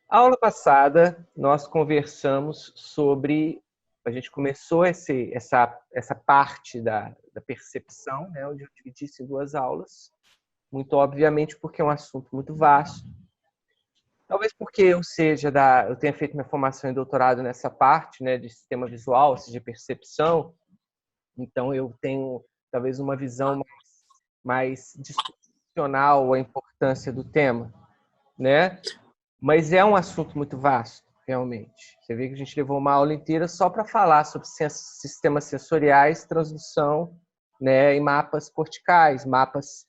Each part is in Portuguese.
A aula passada, nós conversamos sobre... A gente começou essa parte da percepção, né, onde eu dividi isso em duas aulas. Muito obviamente porque é um assunto muito vasto. Talvez porque eu tenha feito minha formação em doutorado nessa parte, né, de sistema visual, ou seja, de percepção. Então, eu tenho talvez uma visão mais disfuncional à importância do tema, né? Mas é um assunto muito vasto, realmente. Você vê que a gente levou uma aula inteira só para falar sobre sistemas sensoriais, transdução, né, e mapas corticais, mapas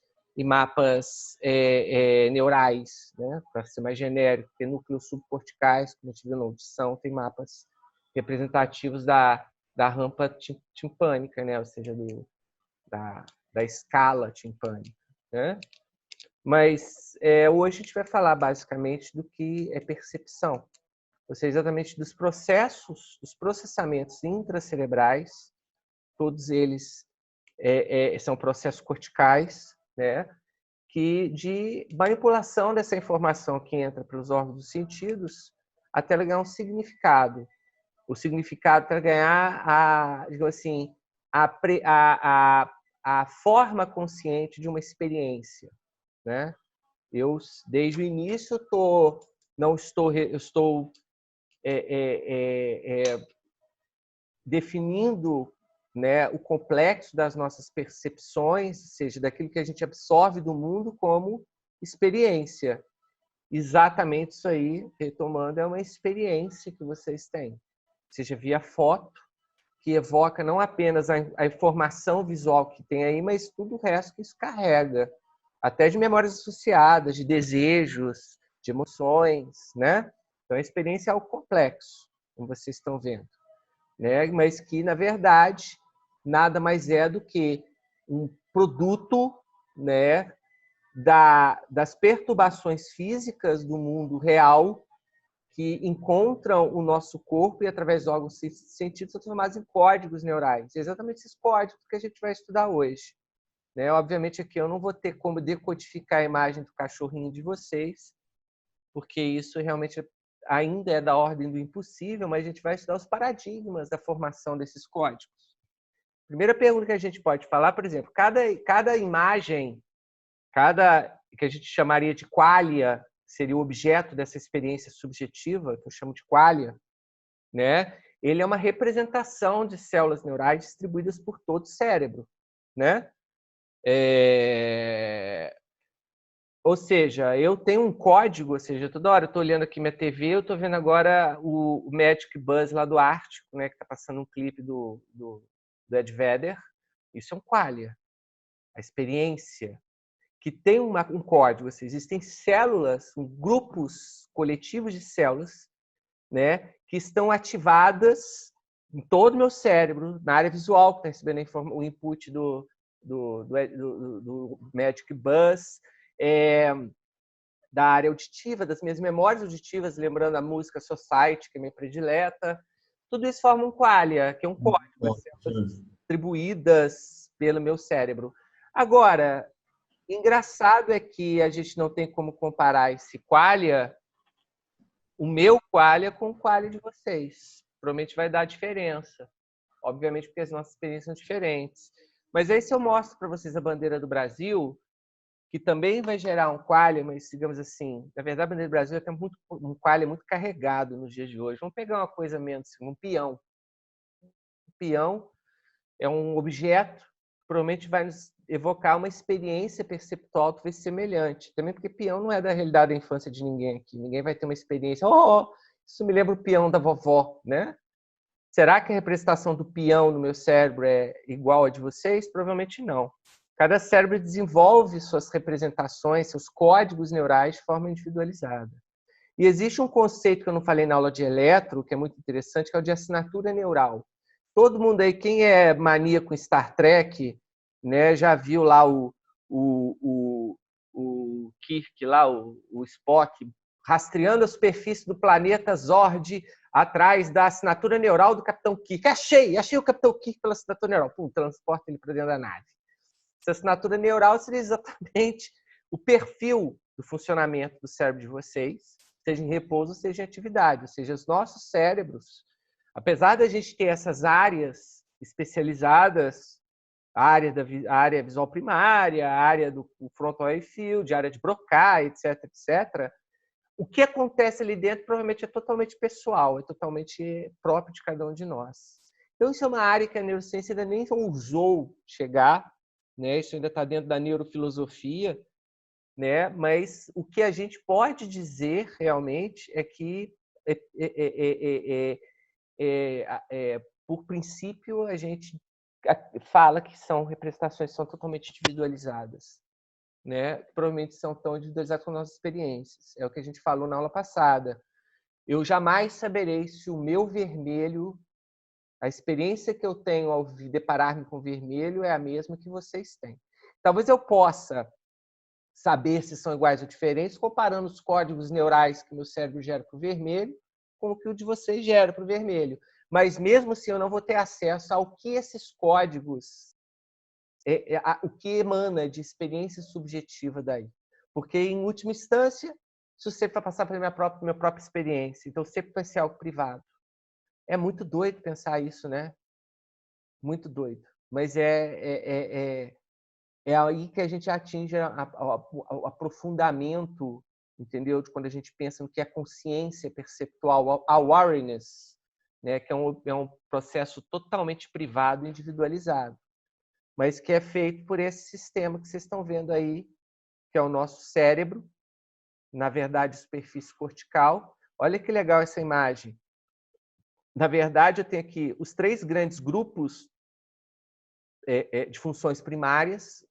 neurais, né, para ser mais genérico. Tem núcleos subcorticais, como a gente viu na audição, tem mapas representativos da rampa timpânica, né, ou seja, da escala timpânica, né? Mas hoje a gente vai falar basicamente do que é percepção, ou seja, exatamente dos processamentos intracerebrais. Todos eles são processos corticais, né? Que de manipulação dessa informação que entra pelos órgãos dos sentidos até ela ganhar um significado. O significado para ganhar digamos assim, a forma consciente de uma experiência, né? Eu, desde o início, eu estou definindo, né, o complexo das nossas percepções, ou seja, daquilo que a gente absorve do mundo como experiência. Exatamente isso aí, retomando, é uma experiência que vocês têm. Seja via foto, que evoca não apenas a informação visual que tem aí, mas tudo o resto que isso carrega. Até de memórias associadas, de desejos, de emoções, né? Então, a experiência é algo complexo, como vocês estão vendo, né? Mas que, na verdade, nada mais é do que um produto, né, das perturbações físicas do mundo real que encontram o nosso corpo e, através dos órgãos sentidos, são transformados em códigos neurais. É exatamente esses códigos que a gente vai estudar hoje, né? Obviamente, aqui eu não vou ter como decodificar a imagem do cachorrinho de vocês, porque isso realmente ainda é da ordem do impossível, mas a gente vai estudar os paradigmas da formação desses códigos. Primeira pergunta que a gente pode falar, por exemplo, cada imagem, que a gente chamaria de qualia, seria o objeto dessa experiência subjetiva, que eu chamo de qualia, né? Ele é uma representação de células neurais distribuídas por todo o cérebro, né? Ou seja, eu tenho um código, ou seja, toda hora eu estou olhando aqui minha TV, eu estou vendo agora o Magic Buzz lá do Ártico, né, que está passando um clipe do Ed Vedder. Isso é um qualia. A experiência que tem um código, ou seja, existem células, grupos coletivos de células, né, que estão ativadas em todo o meu cérebro, na área visual, que está recebendo o input do Magic Buzz, da área auditiva, das minhas memórias auditivas, lembrando a música Society, que é minha predileta. Tudo isso forma um qualia, que é um código, células distribuídas pelo meu cérebro. Agora, engraçado é que a gente não tem como comparar esse qualia, o meu qualia, com o qualia de vocês. Provavelmente vai dar diferença. Obviamente, porque as nossas experiências são diferentes. Mas aí, se eu mostro para vocês a bandeira do Brasil, que também vai gerar um qualia, mas, digamos assim, na verdade, a bandeira do Brasil tem um qualia muito carregado nos dias de hoje. Vamos pegar uma coisa menos, assim, um peão. Um peão é um objeto que provavelmente vai nos evocar uma experiência perceptual talvez semelhante. Também porque peão não é da realidade da infância de ninguém aqui. Ninguém vai ter uma experiência. Isso me lembra o peão da vovó, né? Será que a representação do peão no meu cérebro é igual a de vocês? Provavelmente não. Cada cérebro desenvolve suas representações, seus códigos neurais de forma individualizada. E existe um conceito que eu não falei na aula de eletro, que é muito interessante, que é o de assinatura neural. Todo mundo aí, quem é maníaco em Star Trek, né, já viu lá o Kirk, lá, o Spock, rastreando a superfície do planeta Zord atrás da assinatura neural do Capitão Kirk. Achei o Capitão Kirk pela assinatura neural. Pum, transporta ele para dentro da nave. Essa assinatura neural seria exatamente o perfil do funcionamento do cérebro de vocês, seja em repouso, seja em atividade. Ou seja, os nossos cérebros, apesar da gente ter essas áreas especializadas, a área visual primária, a área do frontal eye field, a área de Broca, etc, etc, o que acontece ali dentro provavelmente é totalmente pessoal, é totalmente próprio de cada um de nós. Então, isso é uma área que a neurociência ainda nem ousou chegar, né? Isso ainda está dentro da neurofilosofia, né? Mas o que a gente pode dizer realmente é que, por princípio, a gente fala que são representações que são totalmente individualizadas, né? Provavelmente são tão individualizadas com nossas experiências. É o que a gente falou na aula passada. Eu jamais saberei se o meu vermelho, a experiência que eu tenho ao deparar-me com o vermelho é a mesma que vocês têm. Talvez eu possa saber se são iguais ou diferentes comparando os códigos neurais que meu cérebro gera para o vermelho com o que o de vocês gera para o vermelho. Mas mesmo assim eu não vou ter acesso ao que esses códigos, o que emana de experiência subjetiva daí. Porque, em última instância, isso sempre vai passar pela minha própria experiência. Então, sempre vai ser algo privado. É muito doido pensar isso, né? Muito doido. Mas é aí que a gente atinge o aprofundamento, entendeu? De quando a gente pensa no que é consciência perceptual, a awareness, né? Que é um processo totalmente privado e individualizado, mas que é feito por esse sistema que vocês estão vendo aí, que é o nosso cérebro, na verdade, superfície cortical. Olha que legal essa imagem. Na verdade, eu tenho aqui os 3 grandes grupos de funções primárias: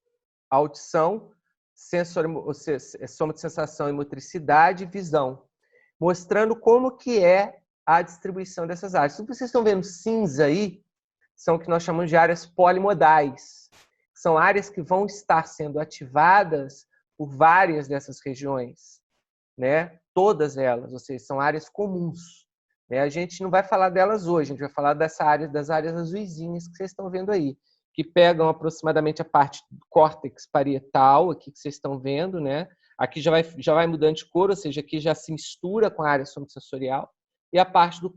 audição, soma de sensação e motricidade, e visão, mostrando como que é a distribuição dessas áreas. Tudo que vocês estão vendo cinza aí são o que nós chamamos de áreas polimodais. São áreas que vão estar sendo ativadas por várias dessas regiões, né? Todas elas, ou seja, são áreas comuns. Né? A gente não vai falar delas hoje, a gente vai falar das áreas azuisinhas que vocês estão vendo aí, que pegam aproximadamente a parte do córtex parietal, aqui que vocês estão vendo, né? Aqui já vai mudando de cor, ou seja, aqui já se mistura com a área somatosensorial, e a parte do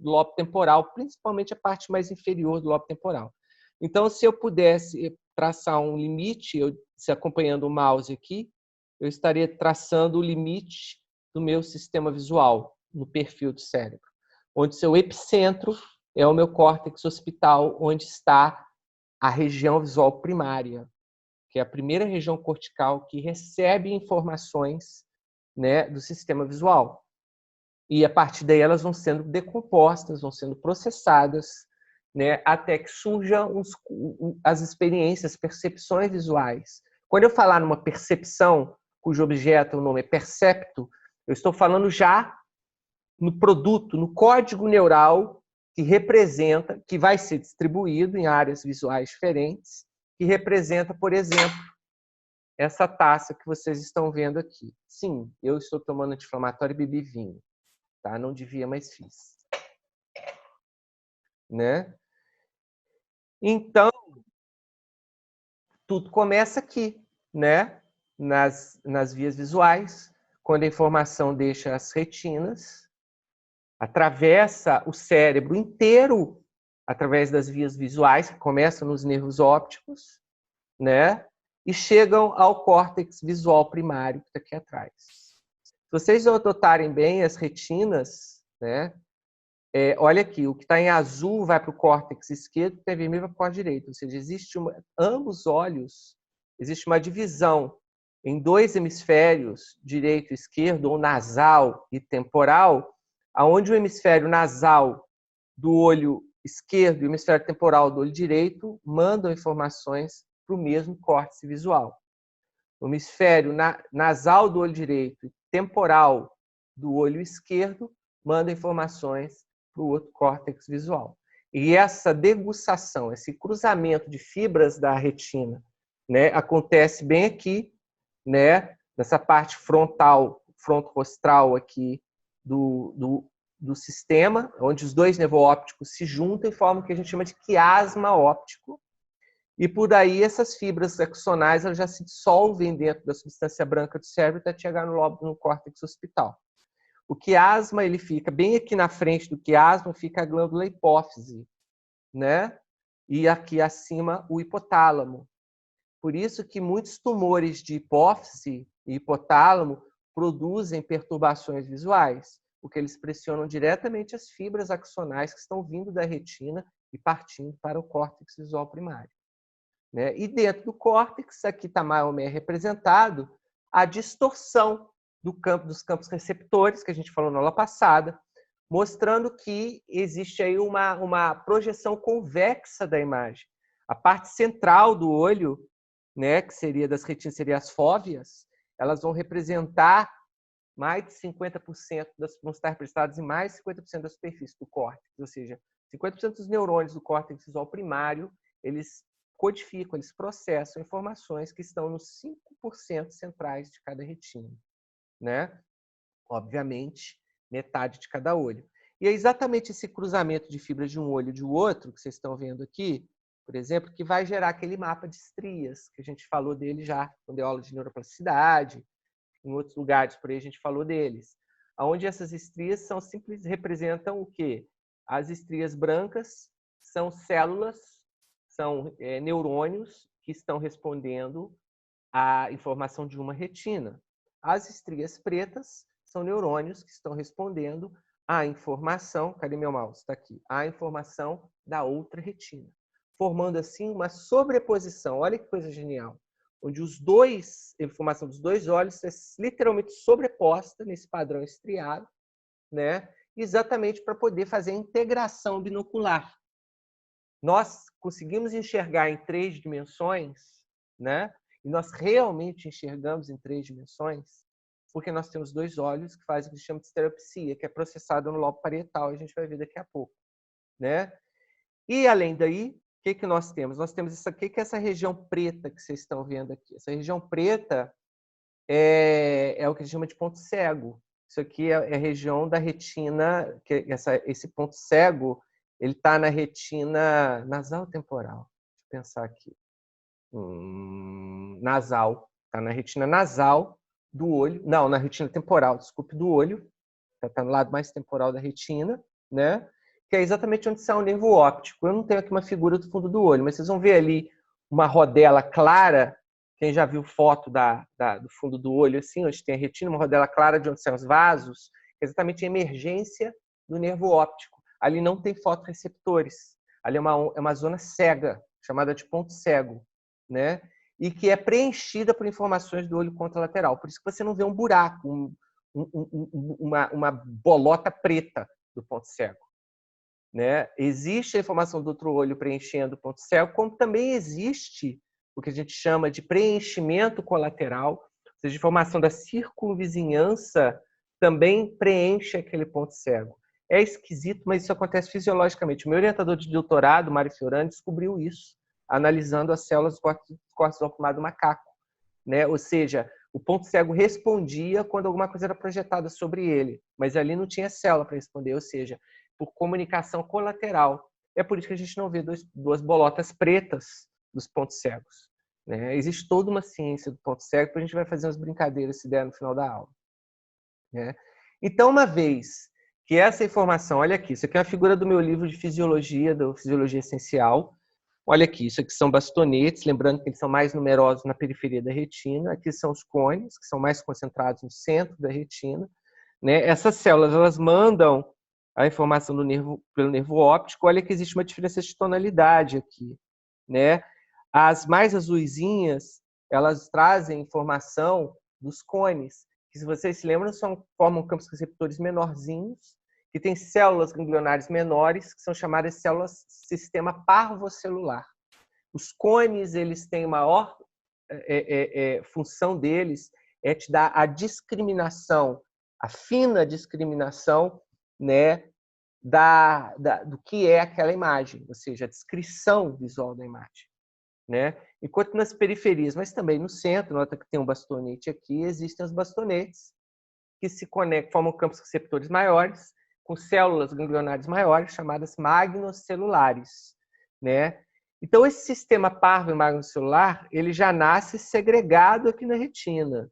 lobo temporal, principalmente a parte mais inferior do lobo temporal. Então, se eu pudesse traçar um limite, se acompanhando o mouse aqui, eu estaria traçando o limite do meu sistema visual no perfil do cérebro, onde seu epicentro é o meu córtex occipital, onde está a região visual primária, que é a primeira região cortical que recebe informações, né, do sistema visual. E a partir daí elas vão sendo decompostas, vão sendo processadas, né, até que surjam as experiências, percepções visuais. Quando eu falar numa percepção, cujo objeto, o nome é percepto, eu estou falando já no produto, no código neural que representa, que vai ser distribuído em áreas visuais diferentes, que representa, por exemplo, essa taça que vocês estão vendo aqui. Sim, eu estou tomando anti-inflamatório e bebi vinho. Tá? Não devia, mas fiz. Né? Então, tudo começa aqui, né? Nas vias visuais, quando a informação deixa as retinas, atravessa o cérebro inteiro através das vias visuais, que começam nos nervos ópticos, né? E chegam ao córtex visual primário, que está aqui atrás. Se vocês notarem bem as retinas, né? Olha aqui, o que está em azul vai para o córtex esquerdo, o que está em vermelho vai para o córtex direito. Ou seja, ambos olhos, existe uma divisão em 2 hemisférios, direito e esquerdo, ou nasal e temporal, onde o hemisfério nasal do olho esquerdo e o hemisfério temporal do olho direito mandam informações para o mesmo córtex visual. O hemisfério nasal do olho direito e temporal do olho esquerdo manda informações para o outro córtex visual. E essa degustação, esse cruzamento de fibras da retina, né, acontece bem aqui, né, nessa parte fronto-rostral aqui do sistema, onde os 2 nervo-ópticos se juntam e formam o que a gente chama de quiasma óptico. E por aí essas fibras axonais elas já se dissolvem dentro da substância branca do cérebro até chegar no córtex occipital. O quiasma, ele fica bem aqui na frente do quiasma, fica a glândula hipófise, né? E aqui acima o hipotálamo. Por isso que muitos tumores de hipófise e hipotálamo produzem perturbações visuais, porque eles pressionam diretamente as fibras axonais que estão vindo da retina e partindo para o córtex visual primário, né? E dentro do córtex, aqui está mais ou menos representado a distorção dos campos receptores, que a gente falou na aula passada, mostrando que existe aí uma projeção convexa da imagem. A parte central do olho, né, que seria das retinas, seria as fóveas, elas vão representar mais de 50% vão estar representadas em mais de 50% da superfície do córtex, ou seja, 50% dos neurônios do córtex visual primário, eles codificam, eles processam informações que estão nos 5% centrais de cada retina, né? Obviamente, metade de cada olho. E é exatamente esse cruzamento de fibras de um olho e de outro, que vocês estão vendo aqui, por exemplo, que vai gerar aquele mapa de estrias, que a gente falou dele já, quando deu aula de neuroplasticidade, em outros lugares por aí a gente falou deles. Onde essas estrias são simples, representam o quê? As estrias brancas são células, são neurônios que estão respondendo à informação de uma retina. As estrias pretas são neurônios que estão respondendo à informação, cadê meu mouse? Está aqui, à informação da outra retina, formando assim uma sobreposição. Olha que coisa genial, onde a informação dos dois olhos é literalmente sobreposta nesse padrão estriado, né? Exatamente para poder fazer a integração binocular. Nós conseguimos enxergar em 3 dimensões, né? E nós realmente enxergamos em 3 dimensões porque nós temos 2 olhos que fazem o que se chama de estereopsia, que é processado no lobo parietal, a gente vai ver daqui a pouco, né? E além daí, o que nós temos? Nós temos isso aqui, que é essa região preta que vocês estão vendo aqui. Essa região preta é o que a gente chama de ponto cego. Isso aqui é a região da retina, esse ponto cego, ele está na retina nasal temporal. Deixa eu pensar aqui. Nasal. Está na retina nasal do olho. Não, na retina temporal, desculpe, do olho. Está no lado mais temporal da retina, né? Que é exatamente onde está o nervo óptico. Eu não tenho aqui uma figura do fundo do olho, mas vocês vão ver ali uma rodela clara. Quem já viu foto do fundo do olho, assim, onde tem a retina, uma rodela clara de onde saem os vasos, é exatamente a emergência do nervo óptico. Ali não tem fotorreceptores. Ali é uma zona cega, chamada de ponto cego, né? E que é preenchida por informações do olho contralateral. Por isso que você não vê um buraco, uma bolota preta do ponto cego, né? Existe a informação do outro olho preenchendo o ponto cego, como também existe o que a gente chama de preenchimento colateral, ou seja, a informação da circunvizinhança também preenche aquele ponto cego. É esquisito, mas isso acontece fisiologicamente. O meu orientador de doutorado, Mário Fiorani, descobriu isso, analisando as células do córtex ocular do macaco, né? Ou seja, o ponto cego respondia quando alguma coisa era projetada sobre ele, mas ali não tinha célula para responder, ou seja, por comunicação colateral. É por isso que a gente não vê duas bolotas pretas dos pontos cegos, né? Existe toda uma ciência do ponto cego, que a gente vai fazer umas brincadeiras se der no final da aula, né? Então, uma vez que essa informação, olha aqui, isso aqui é uma figura do meu livro de fisiologia, do Fisiologia Essencial. Olha aqui, isso aqui são bastonetes, lembrando que eles são mais numerosos na periferia da retina. Aqui são os cones, que são mais concentrados no centro da retina, né? Essas células, elas mandam a informação pelo nervo óptico. Olha que existe uma diferença de tonalidade aqui, né? As mais azuisinhas, elas trazem informação dos cones, que, se vocês se lembram, formam campos receptores menorzinhos, que tem células ganglionares menores, que são chamadas de células sistema parvocelular. Os cones, eles têm maior função deles é te dar a discriminação, a fina discriminação, né, do que é aquela imagem, ou seja, a descrição visual da imagem, né? Enquanto nas periferias, mas também no centro, nota que tem um bastonete aqui, existem os bastonetes que se conectam, formam campos receptores maiores, com células ganglionares maiores, chamadas magnocelulares, né? Então, esse sistema parvo e magnocelular, ele já nasce segregado aqui na retina,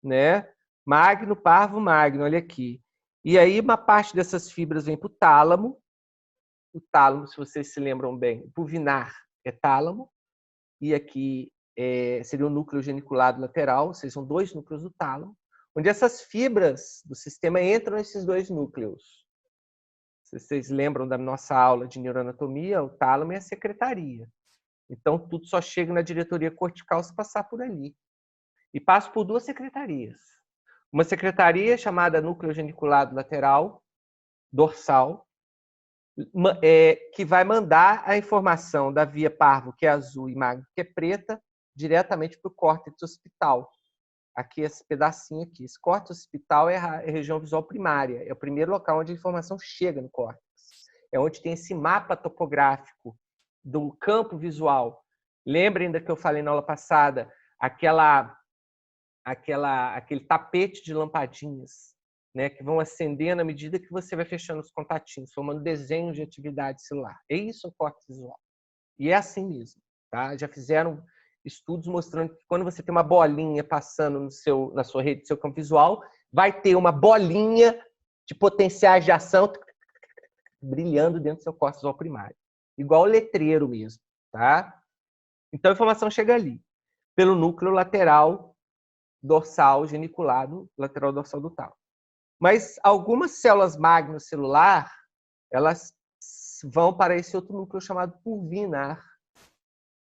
né? Magno, parvo, magno, olha aqui. E aí uma parte dessas fibras vem para o tálamo. O tálamo, se vocês se lembram bem, o pulvinar é tálamo. E aqui seria o núcleo geniculado lateral, ou seja, são dois núcleos do tálamo, onde essas fibras do sistema entram nesses dois núcleos. Se vocês lembram da nossa aula de neuroanatomia, o tálamo é a secretaria. Então, tudo só chega na diretoria cortical se passar por ali. E passa por duas secretarias. Uma secretaria chamada núcleo geniculado lateral, dorsal, que vai mandar a informação da via parvo, que é azul, e magno, que é preta, diretamente para o córtex occipital. Aqui, esse pedacinho aqui. Esse córtex occipital é a região visual primária. É o primeiro local onde a informação chega no córtex. É onde tem esse mapa topográfico do campo visual. Lembrem da que eu falei na aula passada, aquele tapete de lampadinhas, né, que vão acendendo à medida que você vai fechando os contatinhos, formando desenho de atividade celular. É isso o córtex visual. E é assim mesmo. Tá? Já fizeram estudos mostrando que quando você tem uma bolinha passando na sua rede, no seu campo visual, vai ter uma bolinha de potenciais de ação brilhando dentro do seu córtex visual primário. Igual letreiro mesmo. Tá? Então a informação chega ali, pelo núcleo lateral dorsal geniculado, lateral dorsal do tálamo. Mas algumas células magnocelular, elas vão para esse outro núcleo chamado pulvinar.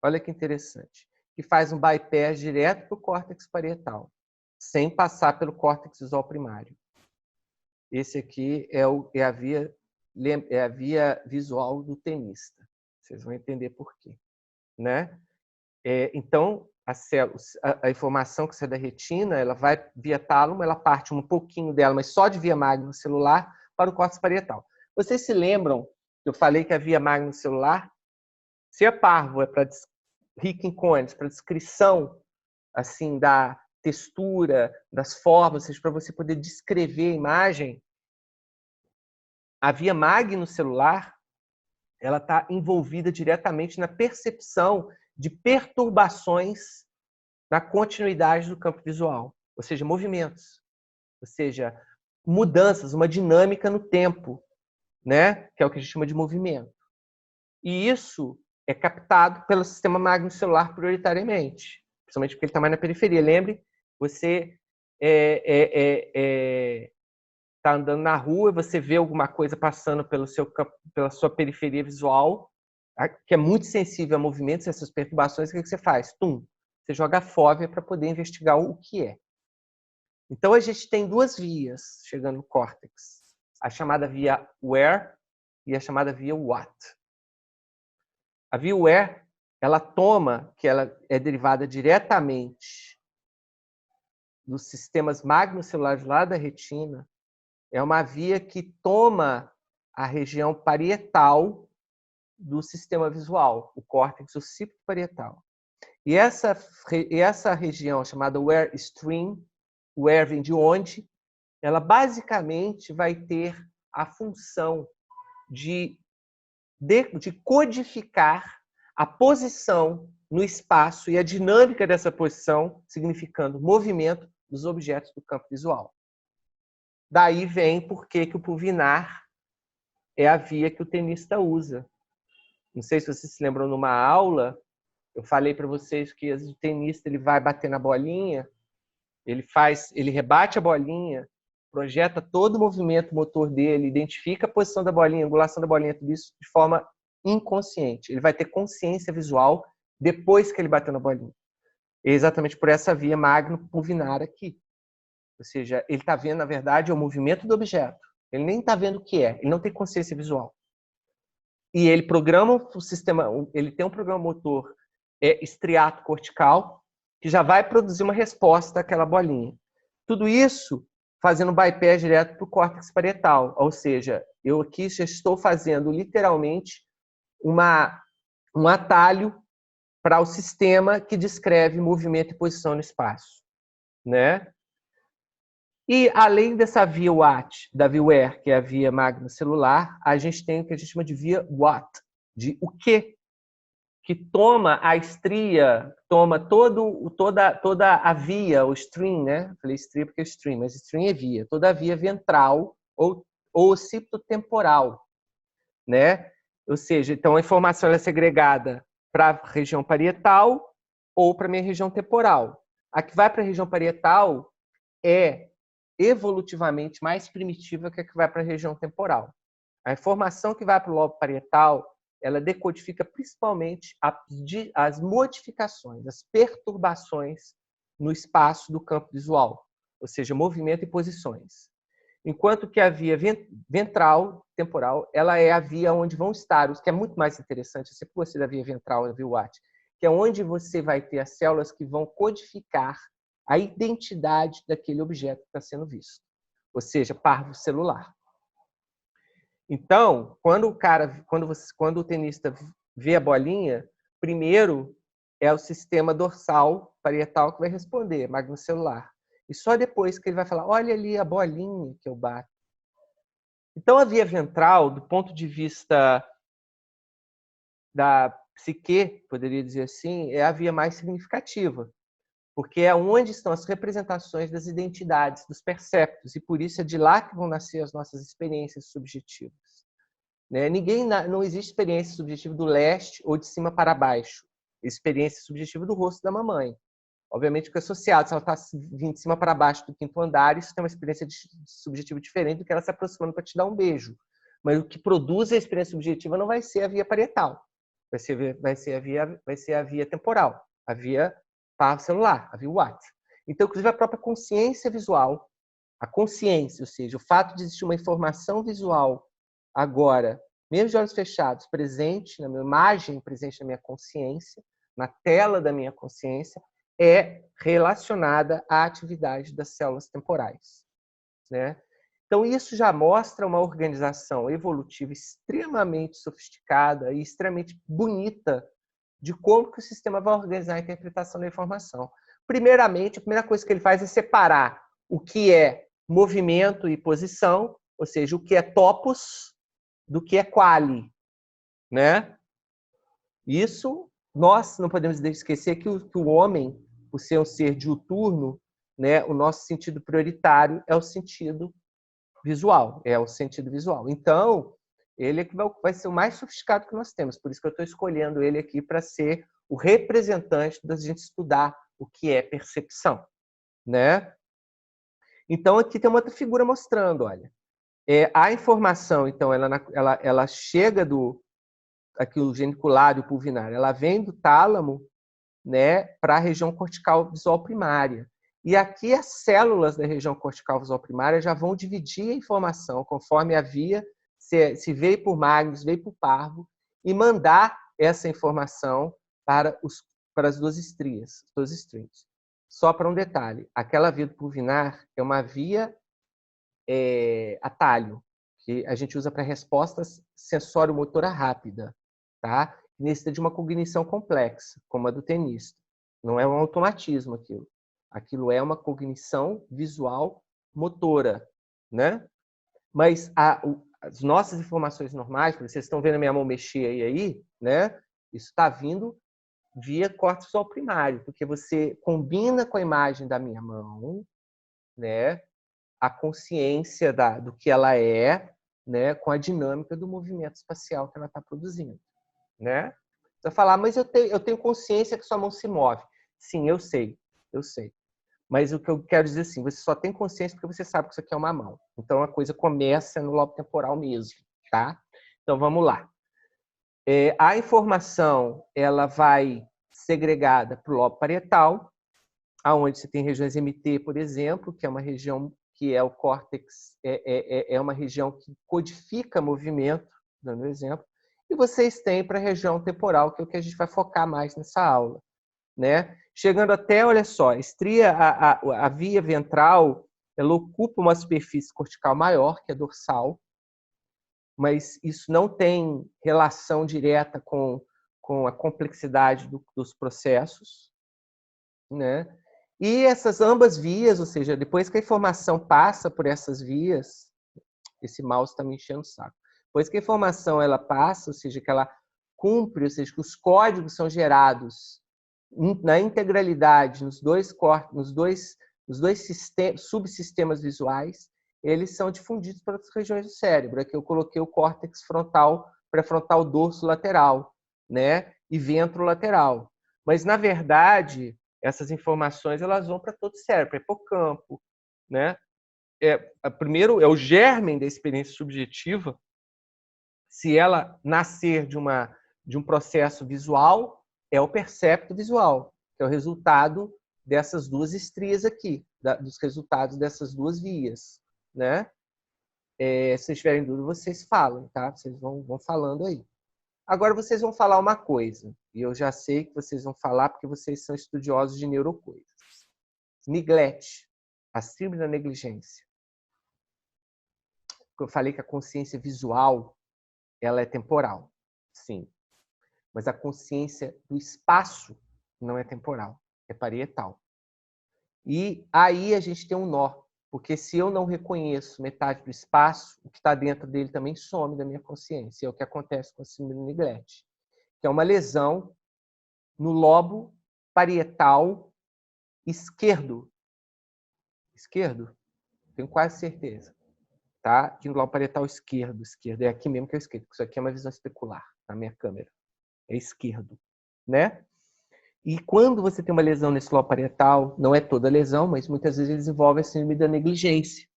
Olha que interessante. Que faz um bypass direto para o córtex parietal, sem passar pelo córtex visual primário. Esse aqui é a via visual do tenista. Vocês vão entender por quê. Né? Então, a informação que sai da retina, ela vai via tálamo, ela parte um pouquinho dela, mas só de via magnocelular, para o córtex parietal. Vocês se lembram que eu falei que a via magnocelular, se a parvo é para rica em cones, para descrição assim, da textura, das formas, ou seja, para você poder descrever a imagem, a via magnocelular ela está envolvida diretamente na percepção de perturbações na continuidade do campo visual, ou seja, movimentos, ou seja, mudanças, uma dinâmica no tempo, né? Que é o que a gente chama de movimento. E isso é captado pelo sistema magnocelular prioritariamente, principalmente porque ele está mais na periferia. Lembre, você está andando na rua, você vê alguma coisa passando pela sua periferia visual, que é muito sensível a movimentos, essas perturbações, o que você faz? Você joga a fóvea para poder investigar o que é. Então, a gente tem duas vias chegando no córtex. A chamada via where e a chamada via what. A via where, ela toma, que ela é derivada diretamente dos sistemas magnocelulares lá da retina, é uma via que toma a região parietal do sistema visual, o córtex occipito parietal. E essa região chamada where stream, where vem de onde, ela basicamente vai ter a função de codificar a posição no espaço e a dinâmica dessa posição, significando movimento dos objetos do campo visual. Daí vem por que o pulvinar é a via que o tenista usa. Não sei se vocês se lembram, numa aula, eu falei para vocês que o tenista ele vai bater na bolinha, ele rebate a bolinha, projeta todo o movimento motor dele, identifica a posição da bolinha, a angulação da bolinha, tudo isso de forma inconsciente. Ele vai ter consciência visual depois que ele bateu na bolinha. É exatamente por essa via magno-pulvinar aqui. Ou seja, ele está vendo, na verdade, o movimento do objeto. Ele nem está vendo o que é, ele não tem consciência visual. E ele programa o sistema, ele tem um programa motor estriato cortical, que já vai produzir uma resposta àquela bolinha. Tudo isso fazendo bypass direto para o córtex parietal. Ou seja, eu aqui já estou fazendo literalmente um atalho para o sistema que descreve movimento e posição no espaço. Né? E além dessa via what, da via where, que é a via magnocelular, a gente tem o que a gente chama de via what, de o que toma a estria, toma toda a via, o stream, né? Falei estria porque é stream, mas stream é via, toda a via ventral ou ocipitotemporal, né? Ou seja, então a informação é segregada para a região parietal ou para a minha região temporal. A que vai para a região parietal é evolutivamente mais primitiva que a que vai para a região temporal. A informação que vai para o lobo parietal, ela decodifica principalmente as modificações, as perturbações no espaço do campo visual, ou seja, movimento e posições. Enquanto que a via ventral, temporal, ela é a via onde vão estar, o que é muito mais interessante, eu sempre gostei da via ventral, da via Watt, que é onde você vai ter as células que vão codificar a identidade daquele objeto que está sendo visto, ou seja, parvo celular. Então, quando o tenista vê a bolinha, primeiro é o sistema dorsal parietal que vai responder, magnocelular. E só depois que ele vai falar, olha ali a bolinha que eu bato. Então, a via ventral, do ponto de vista da psique, poderia dizer assim, é a via mais significativa, porque é onde estão as representações das identidades, dos perceptos, e por isso é de lá que vão nascer as nossas experiências subjetivas. Né? Não existe experiência subjetiva do leste ou de cima para baixo. Experiência subjetiva do rosto da mamãe. Obviamente que é associado, se ela está vindo de cima para baixo do quinto andar, isso tem uma experiência subjetiva diferente do que ela se aproximando para te dar um beijo. Mas o que produz a experiência subjetiva não vai ser a via parietal. Vai ser a via temporal, a via celular, a via Watt. Então, inclusive, a própria consciência visual, a consciência, ou seja, o fato de existir uma informação visual agora, mesmo de olhos fechados, presente na minha imagem, presente na minha consciência, na tela da minha consciência, é relacionada à atividade das células temporais, né? Então, isso já mostra uma organização evolutiva extremamente sofisticada e extremamente bonita de como que o sistema vai organizar a interpretação da informação. Primeiramente, a primeira coisa que ele faz é separar o que é movimento e posição, ou seja, o que é topos do que é quali, né? Isso, nós não podemos esquecer que o homem, por ser um ser diuturno, né, o nosso sentido prioritário é o sentido visual, Então, ele é que vai ser o mais sofisticado que nós temos, por isso que eu estou escolhendo ele aqui para ser o representante da gente estudar o que é percepção, né? Então, aqui tem uma outra figura mostrando, olha, a informação, então, ela chega aqui o geniculário pulvinar, ela vem do tálamo, né, para a região cortical visual primária. E aqui as células da região cortical visual primária já vão dividir a informação conforme a via, se veio por Magnus, veio por Parvo, e mandar essa informação para as duas estrias, duas estrias. Só para um detalhe, aquela via do pulvinar é uma via atalho, que a gente usa para respostas sensório-motora rápida, tá? Necessita de uma cognição complexa, como a do tenista. Não é um automatismo aquilo. Aquilo é uma cognição visual motora, né? Mas as nossas informações normais, vocês estão vendo a minha mão mexer aí, né? Isso está vindo via córtex visual primário, porque você combina com a imagem da minha mão, né? A consciência do que ela é, né? Com a dinâmica do movimento espacial que ela está produzindo, né? Você vai falar, mas eu tenho consciência que sua mão se move. Sim, eu sei. Mas o que eu quero dizer assim, você só tem consciência porque você sabe que isso aqui é uma mão. Então a coisa começa no lobo temporal mesmo, tá? Então vamos lá. A informação ela vai segregada para o lobo parietal, aonde você tem regiões MT, por exemplo, que é uma região que é o córtex, é uma região que codifica movimento, dando um exemplo, e vocês têm para a região temporal, que é o que a gente vai focar mais nessa aula, né? Chegando até, olha só, a via ventral, ela ocupa uma superfície cortical maior, que é dorsal, mas isso não tem relação direta com a complexidade dos processos, né? E essas ambas vias, ou seja, depois que a informação passa por essas vias, esse mouse está me enchendo o saco. Depois que a informação ela passa, ou seja, que ela cumpre, ou seja, que os códigos são gerados na integralidade nos dois subsistemas visuais, eles são difundidos para outras regiões do cérebro. Aqui eu coloquei o córtex frontal, pré-frontal dorso lateral, né? E ventrolateral. Mas, na verdade, essas informações elas vão para todo o cérebro, para o hipocampo, né? Primeiro, é o germe da experiência subjetiva. Se ela nascer de um processo visual, é o percepto visual, que é o resultado dessas duas estrias aqui, dos resultados dessas duas vias, né? Se vocês tiverem dúvida, vocês falam, tá? Vocês vão falando aí. Agora vocês vão falar uma coisa, e eu já sei que vocês vão falar porque vocês são estudiosos de neurocoisas. Neglect, a síndrome da negligência. Eu falei que a consciência visual ela é temporal, sim. Mas a consciência do espaço não é temporal, é parietal. E aí a gente tem um nó, porque se eu não reconheço metade do espaço, o que está dentro dele também some da minha consciência. É o que acontece com a síndrome do neglect, que é uma lesão no lobo parietal esquerdo. Esquerdo? Tenho quase certeza. Tá? Aqui no lobo parietal esquerdo. Esquerdo. É aqui mesmo que é esquerdo. Isso aqui é uma visão especular na minha câmera. É esquerdo. Né? E quando você tem uma lesão nesse lobo parietal, não é toda lesão, mas muitas vezes eles envolvem a síndrome da negligência,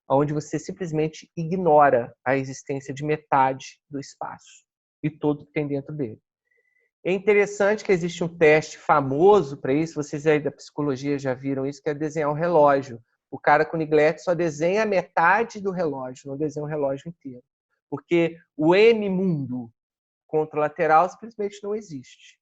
onde você simplesmente ignora a existência de metade do espaço e tudo que tem dentro dele. É interessante que existe um teste famoso para isso, vocês aí da psicologia já viram isso, que é desenhar um relógio. O cara com neglect só desenha a metade do relógio, não desenha o relógio inteiro. Porque o M-mundo contralateral simplesmente não existe.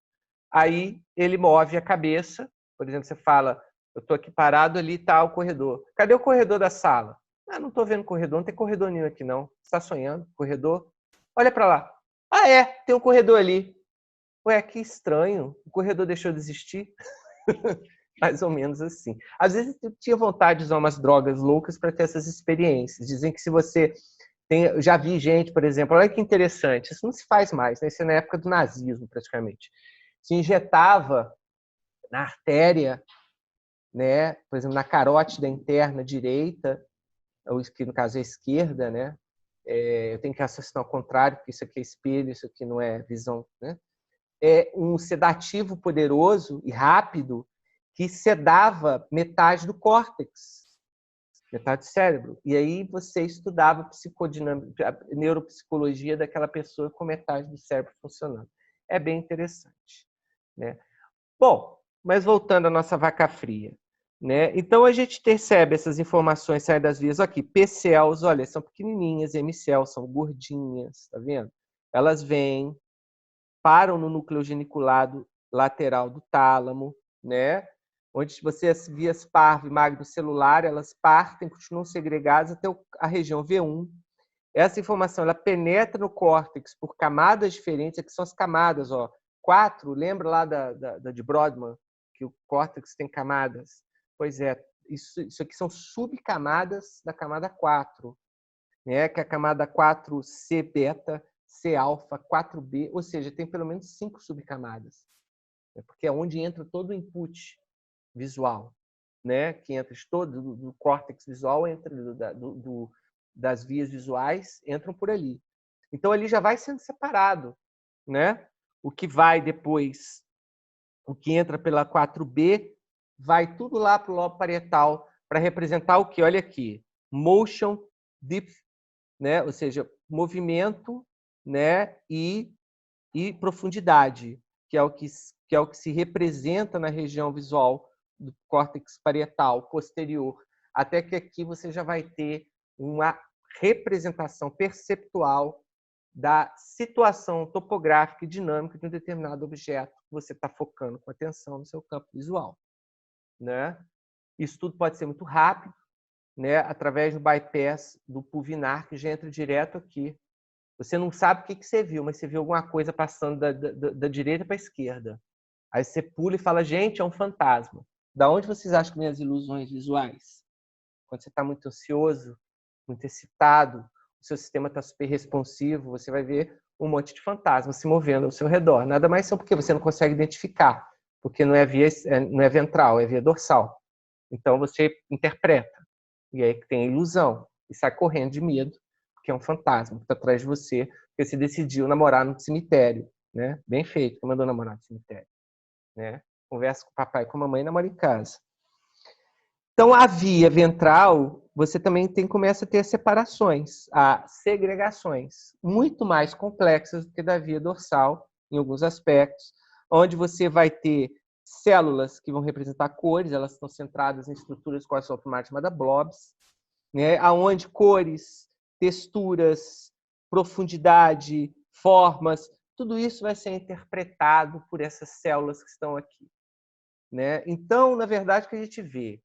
Aí ele move a cabeça, por exemplo, você fala, eu estou aqui parado, ali está o corredor. Cadê o corredor da sala? Ah, não estou vendo corredor, não tem corredor nenhum aqui não. Você está sonhando? Corredor? Olha para lá. Ah, tem um corredor ali. Ué, que estranho, o corredor deixou de existir? Mais ou menos assim. Às vezes eu tinha vontade de usar umas drogas loucas para ter essas experiências. Dizem que se você tem... Eu já vi gente, por exemplo, olha que interessante, isso não se faz mais, né? Isso é na época do nazismo, praticamente. Se injetava na artéria, né? Por exemplo, na carótida interna direita, ou que no caso é a esquerda, né? Eu tenho que raciocinar ao contrário, porque isso aqui é espelho, isso aqui não é visão, né? É um sedativo poderoso e rápido que sedava metade do córtex, metade do cérebro. E aí você estudava psicodinâmica, a neuropsicologia daquela pessoa com metade do cérebro funcionando. É bem interessante, né? Bom, mas voltando à nossa vaca fria, né? Então a gente percebe essas informações saem das vias aqui. P-cells, olha, são pequenininhas, M-cells são gordinhas, tá vendo? Elas vêm, param no núcleo geniculado lateral do tálamo, né? Onde você as vias parvo e magnocelular, elas partem, continuam segregadas até a região V1. Essa informação ela penetra no córtex por camadas diferentes, aqui são as camadas, ó, 4, lembra lá de Brodmann, que o córtex tem camadas? Pois é, isso aqui são subcamadas da camada 4, né? Que é a camada 4C beta, C alfa, 4B, ou seja, tem pelo menos 5 subcamadas, né? Porque é onde entra todo o input visual, né? Que entra todo do córtex visual, entra das vias visuais, entram por ali. Então ali já vai sendo separado, né? O que vai depois, o que entra pela 4B, vai tudo lá para o lobo parietal para representar o que? Olha aqui, motion depth, né? Ou seja, movimento, né? E profundidade, que é o que se representa na região visual do córtex parietal posterior, até que aqui você já vai ter uma representação perceptual da situação topográfica e dinâmica de um determinado objeto que você está focando com atenção no seu campo visual, né? Isso tudo pode ser muito rápido, né? Através do bypass do pulvinar, que já entra direto aqui. Você não sabe o que você viu, mas você viu alguma coisa passando da direita para a esquerda. Aí você pula e fala, gente, é um fantasma. Da onde vocês acham que vêm as ilusões visuais? Quando você está muito ansioso, muito excitado, o seu sistema está super responsivo, você vai ver um monte de fantasmas se movendo ao seu redor. Nada mais são porque você não consegue identificar, porque não é ventral, é via dorsal. Então você interpreta. E aí tem a ilusão, e sai correndo de medo, porque é um fantasma que está atrás de você, porque você decidiu namorar no cemitério, né? Bem feito, que mandou namorar no cemitério, né? Conversa com o papai e com a mamãe e namora em casa. Então, a via ventral, você também começa a ter separações, a segregações, muito mais complexas do que da via dorsal, em alguns aspectos, onde você vai ter células que vão representar cores, elas estão centradas em estruturas quase automáticas chamadas blobs, né? Onde cores, texturas, profundidade, formas, tudo isso vai ser interpretado por essas células que estão aqui, né? Então, na verdade, o que a gente vê?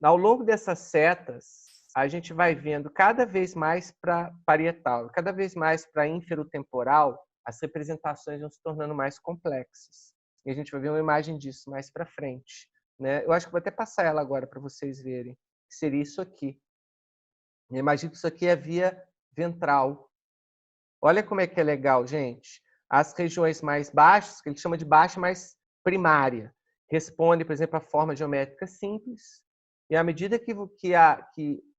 Ao longo dessas setas, a gente vai vendo cada vez mais para parietal, cada vez mais para inferotemporal, as representações vão se tornando mais complexas. E a gente vai ver uma imagem disso mais para frente, né? Eu acho que vou até passar ela agora para vocês verem, que seria isso aqui. Eu imagino que isso aqui é via ventral. Olha como é que é legal, gente. As regiões mais baixas, que ele chama de baixa mais primária, responde, por exemplo, a forma geométrica simples. E à medida que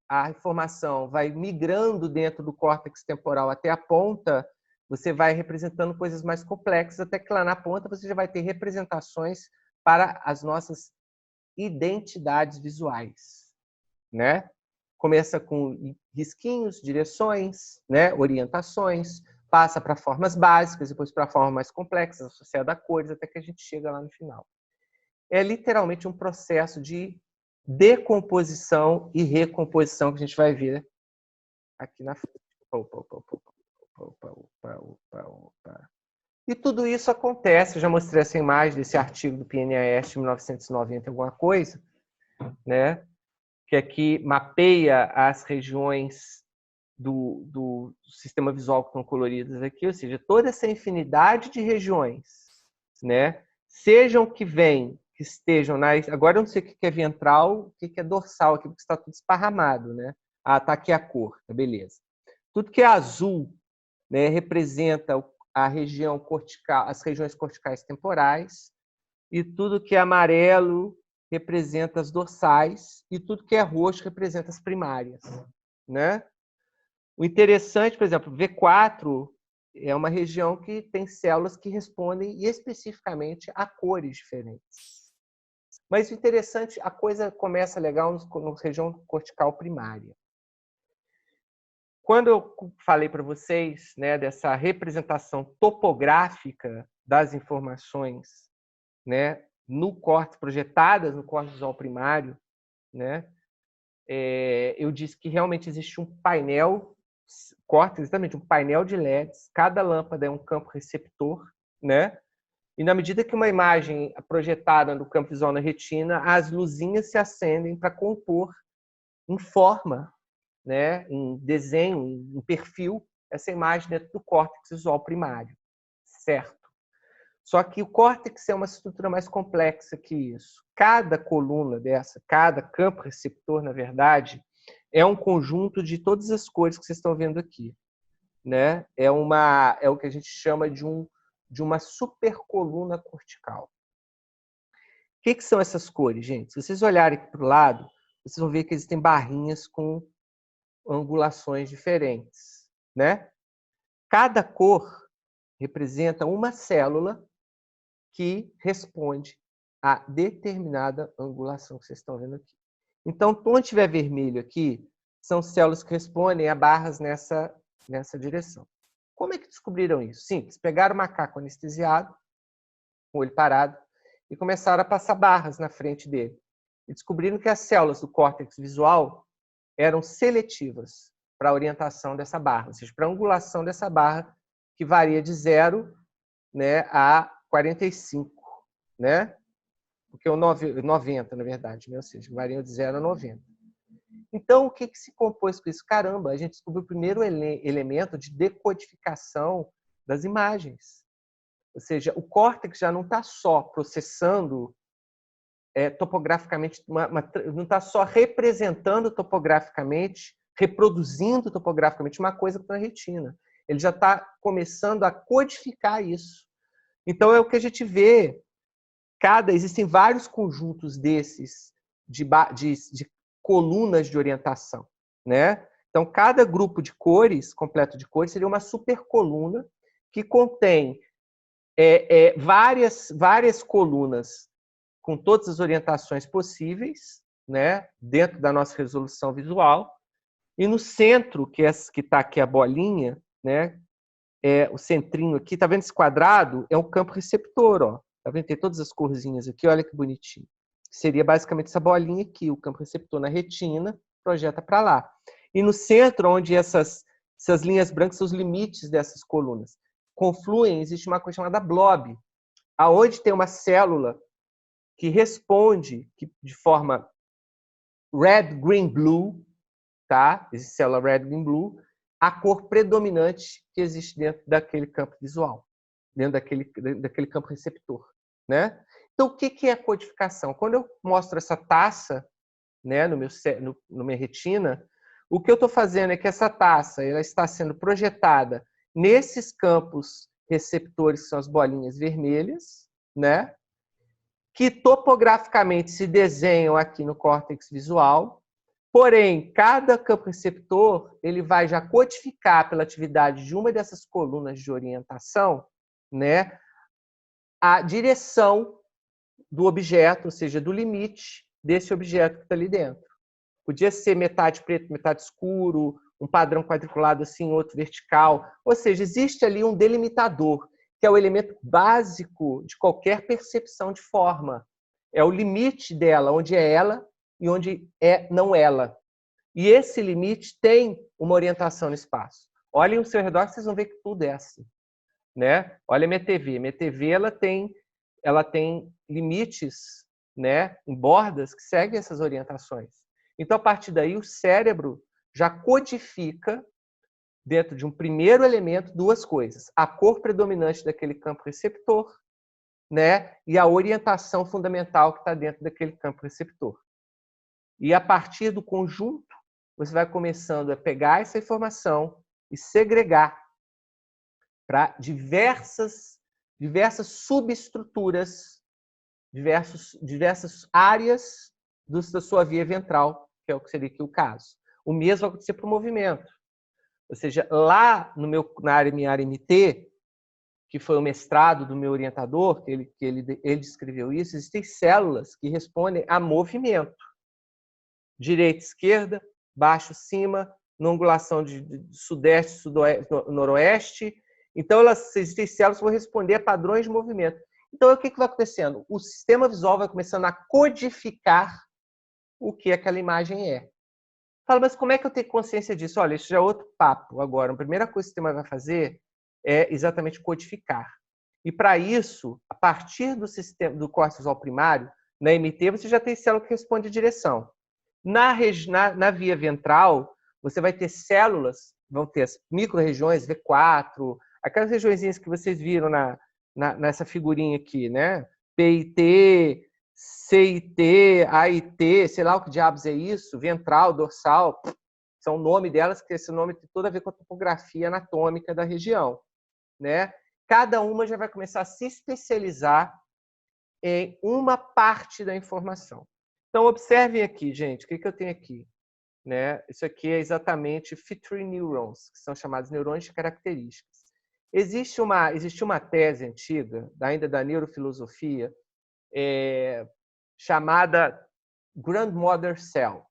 a informação vai migrando dentro do córtex temporal até a ponta, você vai representando coisas mais complexas, até que lá na ponta você já vai ter representações para as nossas identidades visuais, né? Começa com risquinhos, direções, né? Orientações, passa para formas básicas, depois para formas mais complexas, associadas a cores, até que a gente chega lá no final. É literalmente um processo de decomposição e recomposição que a gente vai ver aqui na frente. E tudo isso acontece, eu já mostrei essa imagem desse artigo do PNAS de 1990, alguma coisa, né? Que aqui mapeia as regiões do sistema visual que estão coloridas aqui, ou seja, toda essa infinidade de regiões, né? Sejam que vêm, que estejam agora eu não sei o que é ventral, o que é dorsal aqui, porque está tudo esparramado, né? Ah, tá aqui a cor, tá, beleza. Tudo que é azul, né, representa a região cortical, as regiões corticais temporais, e tudo que é amarelo representa as dorsais, e tudo que é roxo representa as primárias, né? O interessante, por exemplo, V4 é uma região que tem células que respondem especificamente a cores diferentes. Mas o interessante, a coisa começa legal na região cortical primária. Quando eu falei para vocês, né, dessa representação topográfica das informações, né, no córtex, projetadas no córtex visual primário, né, eu disse que realmente existe um painel, córtex, exatamente, um painel de LEDs, cada lâmpada é um campo receptor, né? E na medida que uma imagem é projetada no campo visual na retina, as luzinhas se acendem para compor em forma, né, em desenho, em perfil, essa imagem dentro do córtex visual primário, certo? Só que o córtex é uma estrutura mais complexa que isso. Cada coluna dessa, cada campo receptor, na verdade, é um conjunto de todas as cores que vocês estão vendo aqui, né? É o que a gente chama de uma supercoluna cortical. O que são essas cores, gente? Se vocês olharem aqui para o lado, vocês vão ver que existem barrinhas com angulações diferentes, né? Cada cor representa uma célula que responde a determinada angulação que vocês estão vendo aqui. Então, onde tiver vermelho aqui, são células que respondem a barras nessa direção. Como é que descobriram isso? Simples, pegaram o macaco anestesiado, com o olho parado, e começaram a passar barras na frente dele. E descobriram que as células do córtex visual eram seletivas para a orientação dessa barra, ou seja, para a angulação dessa barra, que varia de 0, né, a 45, né? Porque o 90, na verdade, né? Ou seja, varia de 0 a 90. Então, o que se compôs com isso? Caramba, a gente descobriu o primeiro elemento de decodificação das imagens. Ou seja, o córtex já não está só processando topograficamente, não está só representando topograficamente, reproduzindo topograficamente uma coisa que está na retina. Ele já está começando a codificar isso. Então, é o que a gente vê. Existem vários conjuntos desses de colunas de orientação, né? Então, cada grupo de cores, completo de cores, seria uma supercoluna que contém várias colunas com todas as orientações possíveis, né? Dentro da nossa resolução visual. E no centro, que está aqui a bolinha, né? O centrinho aqui, tá vendo esse quadrado? É um campo receptor, ó. Tá vendo? Tem todas as corzinhas aqui, olha que bonitinho. Seria basicamente essa bolinha aqui, o campo receptor na retina, projeta para lá. E no centro, onde essas linhas brancas são os limites dessas colunas, confluem, existe uma coisa chamada blob, aonde tem uma célula que responde de forma red, green, blue, tá? Existe célula red, green, blue, a cor predominante que existe dentro daquele campo visual, dentro daquele campo receptor, né? Então, o que é a codificação? Quando eu mostro essa taça, né, no minha retina, o que eu estou fazendo é que essa taça ela está sendo projetada nesses campos receptores, que são as bolinhas vermelhas, né, que topograficamente se desenham aqui no córtex visual. Porém, cada campo receptor ele vai já codificar pela atividade de uma dessas colunas de orientação, né, a direção do objeto, ou seja, do limite desse objeto que está ali dentro. Podia ser metade preto, metade escuro, um padrão quadriculado assim, outro vertical. Ou seja, existe ali um delimitador, que é o elemento básico de qualquer percepção de forma. É o limite dela, onde é ela e onde é não ela. E esse limite tem uma orientação no espaço. Olhem ao seu redor, vocês vão ver que tudo é assim, né? Olha a minha TV. Minha TV ela tem limites, né, em bordas que seguem essas orientações. Então, a partir daí, o cérebro já codifica, dentro de um primeiro elemento, duas coisas. A cor predominante daquele campo receptor, né, e a orientação fundamental que está dentro daquele campo receptor. E a partir do conjunto, você vai começando a pegar essa informação e segregar para diversas subestruturas, diversas áreas da sua via ventral, que é o que seria aqui o caso. O mesmo vai acontecer para o movimento. Ou seja, lá na minha área MT, que foi o mestrado do meu orientador, que ele descreveu isso, existem células que respondem a movimento. Direita, esquerda, baixo, cima, na angulação de sudeste, sudoeste, noroeste. Então, existem células que vão responder a padrões de movimento. Então, o que vai acontecendo? O sistema visual vai começando a codificar o que aquela imagem é. Fala, mas como é que eu tenho consciência disso? Olha, isso já é outro papo agora. A primeira coisa que o sistema vai fazer é exatamente codificar. E para isso, a partir do sistema do córtex visual primário, na MT, você já tem célula que responde a direção. Na via ventral, você vai ter células, vão ter as micro-regiões, V4, aquelas regiõezinhas que vocês viram nessa figurinha aqui, né? PIT, CIT, AIT, sei lá o que diabos é isso, ventral, dorsal, são o nome delas, que esse nome tem tudo a ver com a topografia anatômica da região, né? Cada uma já vai começar a se especializar em uma parte da informação. Então, observem aqui, gente, o que eu tenho aqui? Né? Isso aqui é exatamente feature neurons, que são chamados neurônios de características. Existe uma tese antiga, ainda da neurofilosofia, chamada grandmother cell.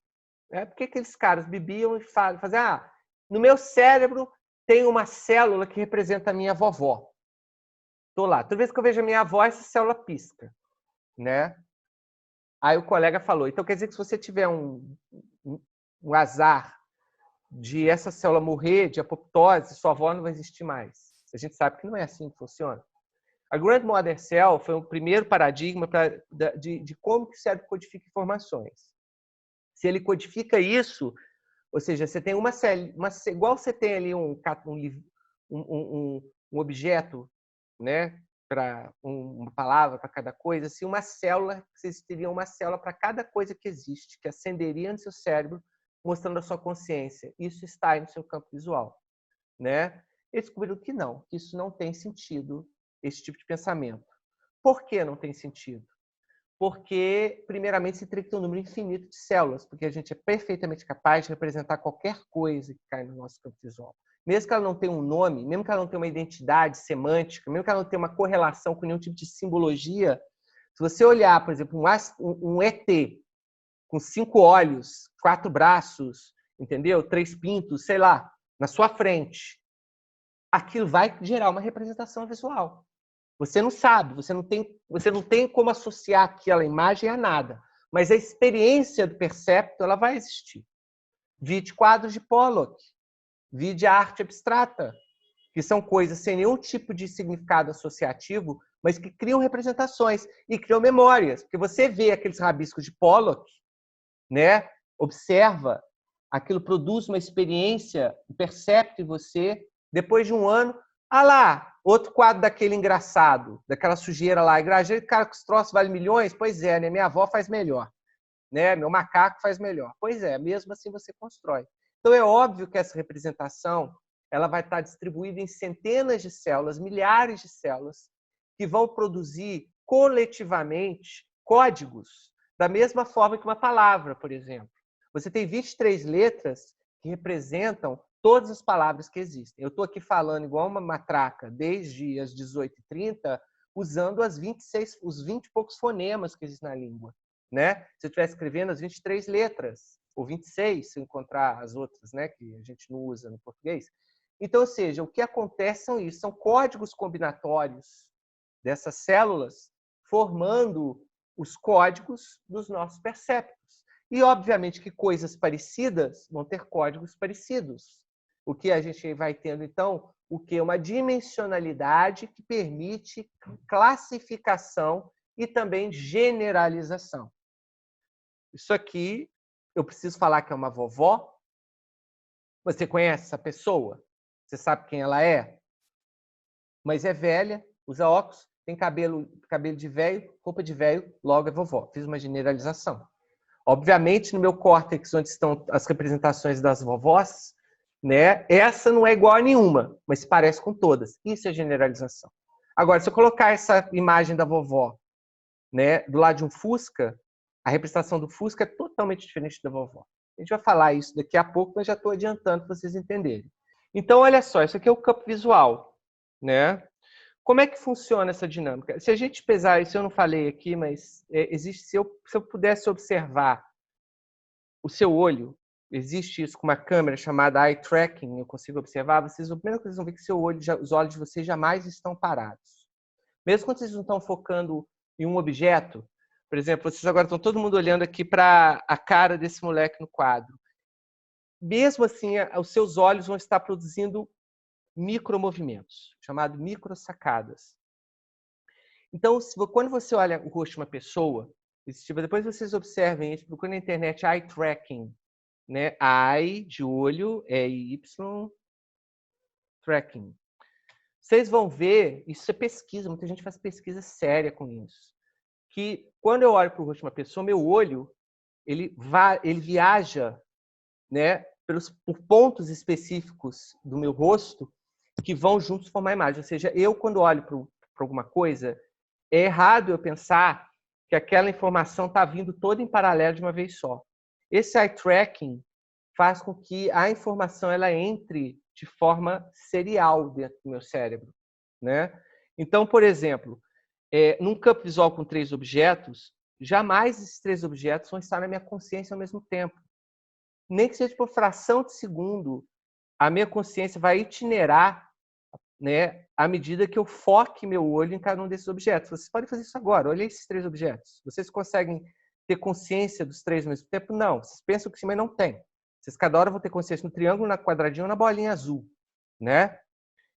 Por que aqueles caras bebiam e faziam, no meu cérebro tem uma célula que representa a minha vovó. Estou lá. Toda vez que eu vejo a minha avó, essa célula pisca, né? Aí o colega falou, então quer dizer que se você tiver um azar de essa célula morrer de apoptose, sua avó não vai existir mais. A gente sabe que não é assim que funciona. A grandmother cell foi o primeiro paradigma de como que o cérebro codifica informações. Se ele codifica isso, ou seja, você tem uma célula, igual você tem ali um objeto, né, para uma palavra para cada coisa, assim, uma célula, vocês teriam uma célula para cada coisa que existe, que acenderia no seu cérebro, mostrando a sua consciência. Isso está aí no seu campo visual, né? Eles descobriram que não, que isso não tem sentido, esse tipo de pensamento. Por que não tem sentido? Porque, primeiramente, se teria que ter um número infinito de células, porque a gente é perfeitamente capaz de representar qualquer coisa que cai no nosso campo visual. Mesmo que ela não tenha um nome, mesmo que ela não tenha uma identidade semântica, mesmo que ela não tenha uma correlação com nenhum tipo de simbologia, se você olhar, por exemplo, um ET com 5 olhos, 4 braços, entendeu? 3 pintos, sei lá, na sua frente, aquilo vai gerar uma representação visual. Você não sabe, você não tem como associar aquela imagem a nada, mas a experiência do percepto ela vai existir. Vide quadros de Pollock, vide a arte abstrata, que são coisas sem nenhum tipo de significado associativo, mas que criam representações e criam memórias. Porque você vê aqueles rabiscos de Pollock, né? Observa, aquilo produz uma experiência, um percepto em você. Depois de um ano, lá, outro quadro daquele engraçado, daquela sujeira lá. Cara, que esse troço vale milhões? Pois é, né? Minha avó faz melhor. Né? Meu macaco faz melhor. Pois é, mesmo assim você constrói. Então é óbvio que essa representação ela vai estar distribuída em centenas de células, milhares de células, que vão produzir coletivamente códigos da mesma forma que uma palavra, por exemplo. Você tem 23 letras que representam todas as palavras que existem. Eu estou aqui falando igual uma matraca desde as 18h30, usando os 20 e poucos fonemas que existem na língua. Né? Se eu estiver escrevendo as 23 letras, ou 26, se eu encontrar as outras, né, que a gente não usa no português. Então, ou seja, o que acontece são isso, são códigos combinatórios dessas células formando os códigos dos nossos perceptos. E, obviamente, que coisas parecidas vão ter códigos parecidos. O que a gente vai tendo, então, o que? Uma dimensionalidade que permite classificação e também generalização. Isso aqui, eu preciso falar que é uma vovó? Você conhece essa pessoa? Você sabe quem ela é? Mas é velha, usa óculos, tem cabelo de velho, roupa de velho, logo é vovó. Fiz uma generalização. Obviamente, no meu córtex, onde estão as representações das vovós, né, essa não é igual a nenhuma, mas se parece com todas. Isso é generalização. Agora, se eu colocar essa imagem da vovó, né, do lado de um Fusca, a representação do Fusca é totalmente diferente da vovó. A gente vai falar isso daqui a pouco, mas já estou adiantando para vocês entenderem. Então, olha só, isso aqui é o campo visual, né? Como é que funciona essa dinâmica? Se a gente pesar, isso eu não falei aqui, mas existe, se eu pudesse observar o seu olho, existe isso com uma câmera chamada eye tracking, eu consigo observar, vocês, a primeira coisa que vocês vão ver que seu olho, os olhos de vocês jamais estão parados. Mesmo quando vocês não estão focando em um objeto, por exemplo, vocês agora estão todo mundo olhando aqui para a cara desse moleque no quadro. Mesmo assim, os seus olhos vão estar produzindo micromovimentos, chamados microsacadas. Então, quando você olha o rosto de uma pessoa, depois vocês observem isso, procurem na internet eye tracking, né? Eye de olho, Y, tracking. Vocês vão ver, isso é pesquisa, muita gente faz pesquisa séria com isso, que quando eu olho para o rosto de uma pessoa, meu olho ele viaja, né, por pontos específicos do meu rosto que vão juntos formar a imagem. Ou seja, eu quando olho para alguma coisa, é errado eu pensar que aquela informação está vindo toda em paralelo de uma vez só. Esse eye tracking faz com que a informação ela entre de forma serial dentro do meu cérebro, né? Então, por exemplo, num campo visual com 3 objetos, jamais esses 3 objetos vão estar na minha consciência ao mesmo tempo. Nem que seja por fração de segundo, a minha consciência vai itinerar, né, à medida que eu foque meu olho em cada um desses objetos. Vocês podem fazer isso agora. Olha esses 3 objetos. Vocês conseguem ter consciência dos 3 ao mesmo tempo? Não. Vocês pensam que sim, mas não tem. Vocês cada hora vão ter consciência no triângulo, na quadradinha ou na bolinha azul, né?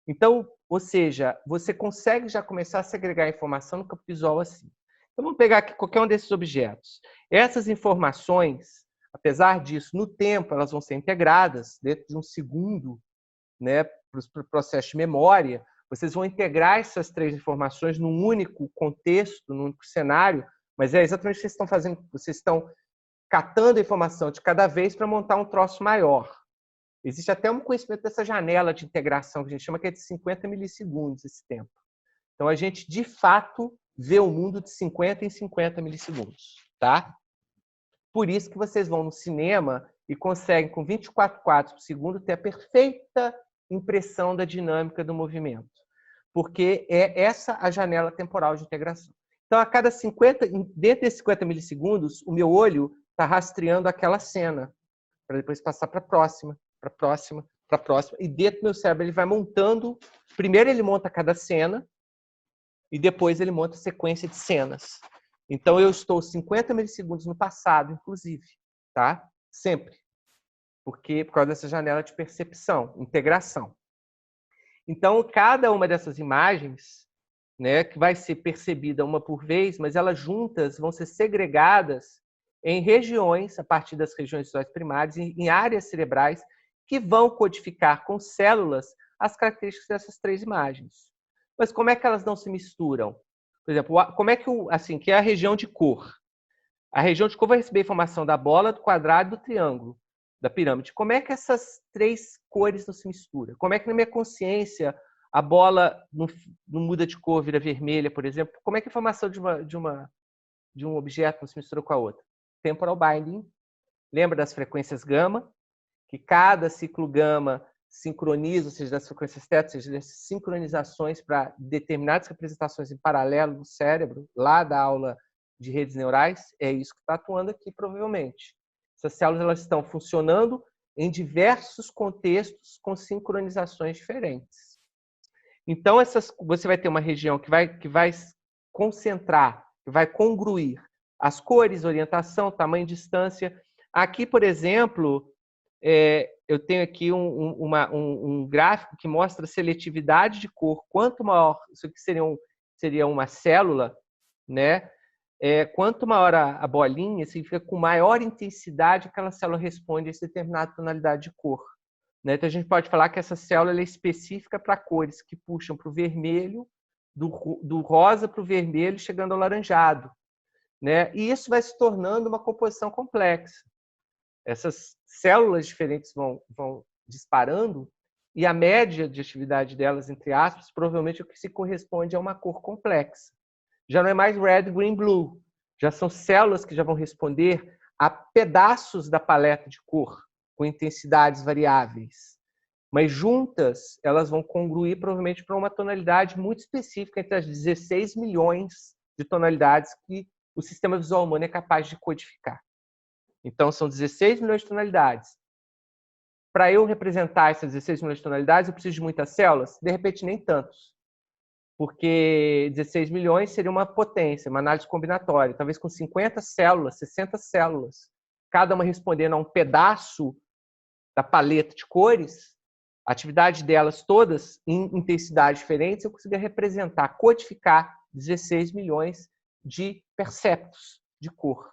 Então, ou seja, você consegue já começar a segregar informação no campo visual assim. Então, vamos pegar aqui qualquer um desses objetos. Essas informações, apesar disso, no tempo, elas vão ser integradas dentro de um segundo, né, para o processo de memória. Vocês vão integrar essas 3 informações num único contexto, num único cenário, mas é exatamente o que vocês estão fazendo. Vocês estão catando a informação de cada vez para montar um troço maior. Existe até um conhecimento dessa janela de integração, que a gente chama que é de 50 milissegundos esse tempo. Então, a gente, de fato, vê o mundo de 50 em 50 milissegundos, tá? Por isso que vocês vão no cinema e conseguem, com 24 quadros por segundo, ter a perfeita impressão da dinâmica do movimento. Porque é essa a janela temporal de integração. Então, a cada 50, dentro desses 50 milissegundos, o meu olho está rastreando aquela cena, para depois passar para a próxima, para a próxima, para a próxima. E dentro do meu cérebro ele vai montando. Primeiro ele monta cada cena, e depois ele monta a sequência de cenas. Então, eu estou 50 milissegundos no passado, inclusive, tá? Sempre. Por causa dessa janela de percepção, integração. Então, cada uma dessas imagens, né, que vai ser percebida uma por vez, mas elas juntas vão ser segregadas em regiões, a partir das regiões visuais primárias, em áreas cerebrais, que vão codificar com células as características dessas três imagens. Mas como é que elas não se misturam? Por exemplo, como é que, assim, que é a região de cor? A região de cor vai receber informação da bola, do quadrado e do triângulo, da pirâmide. Como é que essas três cores não se misturam? Como é que na minha consciência a bola não muda de cor, vira vermelha, por exemplo? Como é que a informação de um objeto não se mistura com a outra? Temporal binding. Lembra das frequências gama? Que cada ciclo gama sincroniza, ou seja, das frequências θ, ou seja, das sincronizações para determinadas representações em paralelo no cérebro, lá da aula de redes neurais, é isso que está atuando aqui, provavelmente. Essas células elas estão funcionando em diversos contextos com sincronizações diferentes. Então, você vai ter uma região que vai concentrar, que vai congruir as cores, orientação, tamanho, distância. Aqui, por exemplo, eu tenho aqui um gráfico que mostra a seletividade de cor. Quanto maior, isso aqui seria uma célula, né? Quanto maior a bolinha, significa com maior intensidade aquela célula responde a essa determinada tonalidade de cor. Né? Então, a gente pode falar que essa célula é específica para cores que puxam para o vermelho, do rosa para o vermelho, chegando ao laranjado. Né? E isso vai se tornando uma composição complexa. Essas células diferentes vão disparando e a média de atividade delas, entre aspas, provavelmente é o que se corresponde a uma cor complexa. Já não é mais red, green, blue. Já são células que já vão responder a pedaços da paleta de cor, com intensidades variáveis. Mas juntas, elas vão congruir provavelmente para uma tonalidade muito específica entre as 16 milhões de tonalidades que o sistema visual humano é capaz de codificar. Então, são 16 milhões de tonalidades. Para eu representar essas 16 milhões de tonalidades, eu preciso de muitas células? De repente, nem tantos. Porque 16 milhões seria uma potência, uma análise combinatória. Talvez com 50 células, 60 células, cada uma respondendo a um pedaço da paleta de cores, a atividade delas todas em intensidades diferentes, eu consigo representar, codificar 16 milhões de perceptos de cor.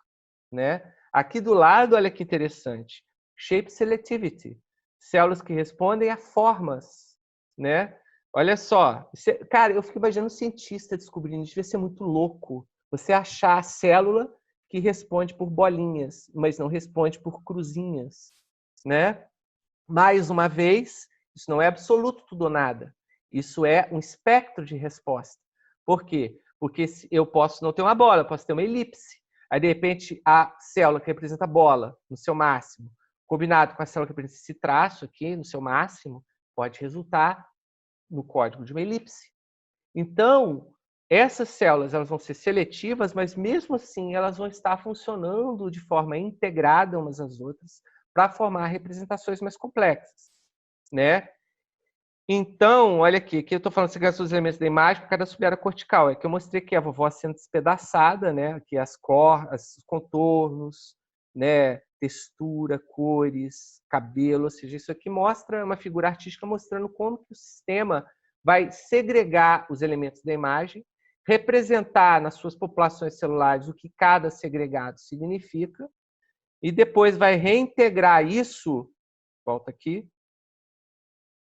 Né? Aqui do lado, olha que interessante, shape selectivity, células que respondem a formas, né? Olha só, cara, eu fico imaginando um cientista descobrindo, devia ser muito louco você achar a célula que responde por bolinhas, mas não responde por cruzinhas, né? Mais uma vez, isso não é absoluto tudo ou nada. Isso é um espectro de resposta. Por quê? Porque eu posso não ter uma bola, eu posso ter uma elipse. Aí, de repente, a célula que representa a bola no seu máximo, combinado com a célula que representa esse traço aqui no seu máximo, pode resultar no código de uma elipse. Então, essas células elas vão ser seletivas, mas mesmo assim elas vão estar funcionando de forma integrada umas às outras para formar representações mais complexas, né? Então, olha aqui eu estou falando dos elementos da imagem por causa da subárea cortical. É que eu mostrei aqui a vovó sendo despedaçada, né? Aqui os contornos, né? Textura, cores, cabelo, ou seja, isso aqui mostra uma figura artística mostrando como que o sistema vai segregar os elementos da imagem, representar nas suas populações celulares o que cada segregado significa, e depois vai reintegrar isso, volta aqui,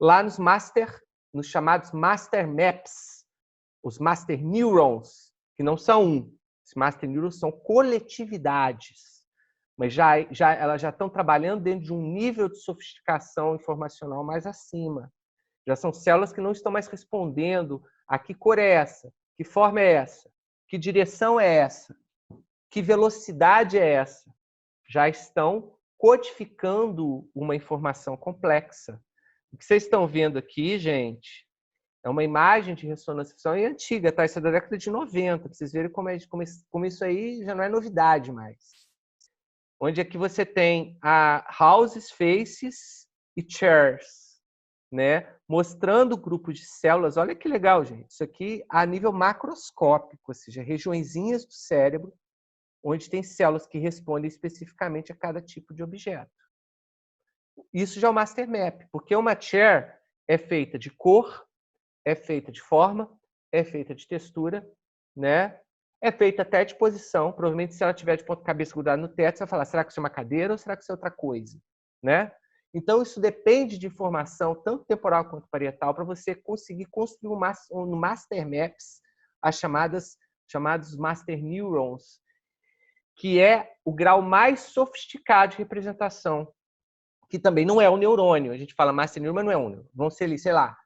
lá nos chamados master maps, os master neurons, que não são um. Os master neurons são coletividades, mas elas já estão trabalhando dentro de um nível de sofisticação informacional mais acima. Já são células que não estão mais respondendo a que cor é essa, que forma é essa. Que direção é essa? Que velocidade é essa? Já estão codificando uma informação complexa. O que vocês estão vendo aqui, gente, é uma imagem de ressonância funcional antiga, tá? Isso é da década de 90, para vocês verem como isso aí já não é novidade mais. Onde aqui você tem a houses, faces e chairs, né? Mostrando o grupo de células. Olha que legal, gente. Isso aqui a nível macroscópico, ou seja, regiõezinhas do cérebro, onde tem células que respondem especificamente a cada tipo de objeto. Isso já é o master map, porque uma chair é feita de cor, é feita de forma, é feita de textura, né? É feita até de posição. Provavelmente, se ela tiver de ponta cabeça grudada no teto, você vai falar, será que isso é uma cadeira ou será que isso é outra coisa? Né? Então, isso depende de informação, tanto temporal quanto parietal, para você conseguir construir no Master Maps as chamados Master Neurons, que é o grau mais sofisticado de representação, que também não é um neurônio. A gente fala Master Neuron, mas não é um. Vão ser ali, sei lá,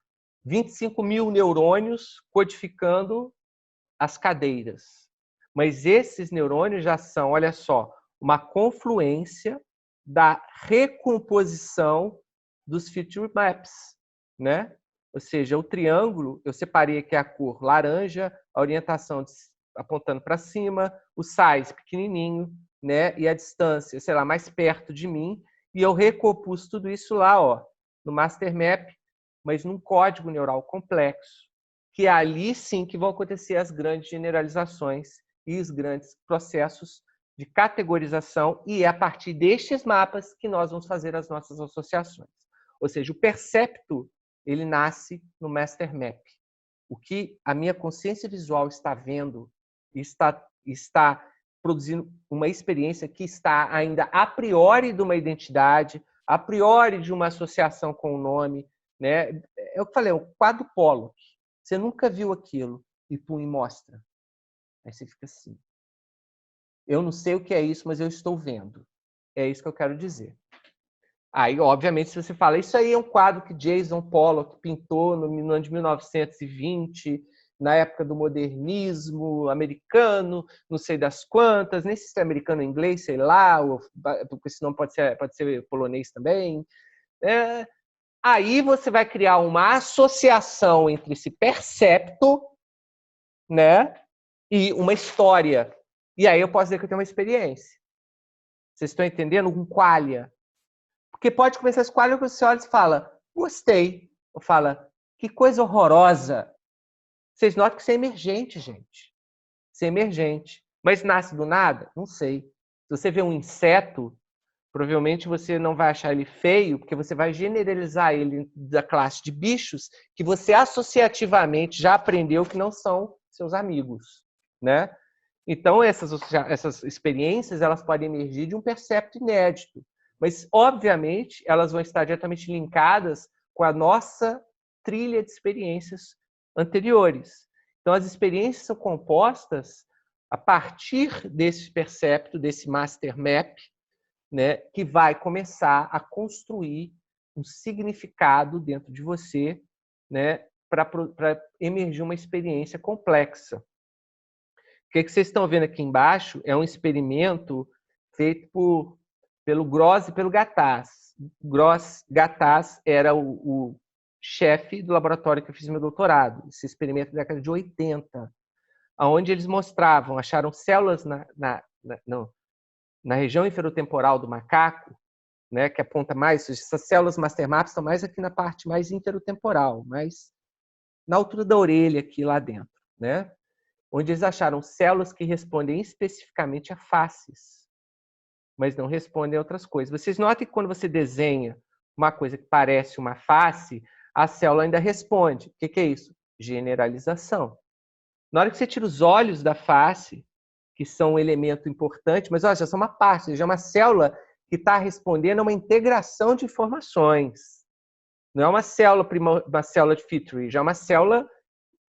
25 mil neurônios codificando as cadeiras. Mas esses neurônios já são, olha só, uma confluência da recomposição dos feature maps, né? Ou seja, o triângulo, eu separei aqui a cor laranja, a orientação apontando para cima, o size pequenininho, né? E a distância, sei lá, mais perto de mim, e eu recompus tudo isso lá, ó, no master map, mas num código neural complexo, que é ali sim que vão acontecer as grandes generalizações e os grandes processos de categorização, e é a partir destes mapas que nós vamos fazer as nossas associações. Ou seja, o percepto, ele nasce no master map. O que a minha consciência visual está vendo, está produzindo uma experiência que está ainda a priori de uma identidade, a priori de uma associação com o nome, né? É o que eu falei, o quadro Pollock. Você nunca viu aquilo e pum, e mostra. Aí você fica assim. Eu não sei o que é isso, mas eu estou vendo. É isso que eu quero dizer. Aí, obviamente, se você fala, isso aí é um quadro que Jason Pollock pintou no ano de 1920, na época do modernismo americano, não sei das quantas, nem sei se é americano ou inglês, sei lá, porque senão pode ser polonês também. Aí você vai criar uma associação entre esse percepto, né, e uma história. E aí eu posso dizer que eu tenho uma experiência. Vocês estão entendendo? Um qualia. Porque pode começar esse qualia que você olha e fala, gostei. Ou fala, que coisa horrorosa. Vocês notam que isso é emergente, gente. Isso é emergente. Mas nasce do nada? Não sei. Se você vê um inseto, provavelmente você não vai achar ele feio, porque você vai generalizar ele da classe de bichos que você associativamente já aprendeu que não são seus amigos, né? Então, essas experiências elas podem emergir de um percepto inédito, mas, obviamente, elas vão estar diretamente linkadas com a nossa trilha de experiências anteriores. Então, as experiências são compostas a partir desse percepto, desse master map, né, que vai começar a construir um significado dentro de você, né, para emergir uma experiência complexa. O que vocês estão vendo aqui embaixo é um experimento feito pelo Gross e pelo Gattaz. Gross Gattaz era o chefe do laboratório que eu fiz meu doutorado. Esse experimento da década de 80, onde eles mostravam, acharam células na região inferotemporal do macaco, né, que aponta mais, essas células master maps estão mais aqui na parte mais inferotemporal, mais na altura da orelha aqui lá dentro, né? Onde eles acharam células que respondem especificamente a faces, mas não respondem a outras coisas. Vocês notem que quando você desenha uma coisa que parece uma face, a célula ainda responde. O que é isso? Generalização. Na hora que você tira os olhos da face, que são um elemento importante, mas olha, já são uma parte, já é uma célula que está respondendo a uma integração de informações. Não é uma célula de feature, já é uma célula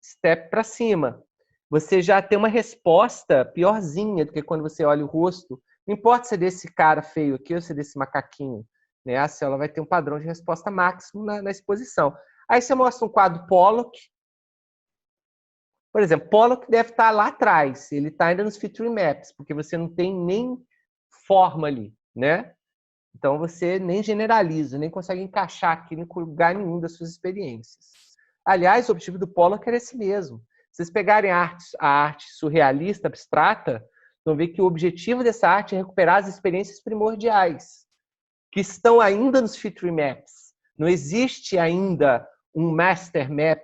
step para cima. Você já tem uma resposta piorzinha do que quando você olha o rosto. Não importa se é desse cara feio aqui ou se é desse macaquinho, né? A célula vai ter um padrão de resposta máximo na exposição. Aí você mostra um quadro Pollock, Por exemplo, Pollock deve estar lá atrás, ele está ainda nos feature maps, porque você não tem nem forma ali, né? Então você nem generaliza, nem consegue encaixar aqui em lugar nenhum das suas experiências. Aliás, o objetivo do Pollock era esse mesmo. Se vocês pegarem a arte surrealista, abstrata, vão ver que o objetivo dessa arte é recuperar as experiências primordiais, que estão ainda nos feature maps. Não existe ainda um master map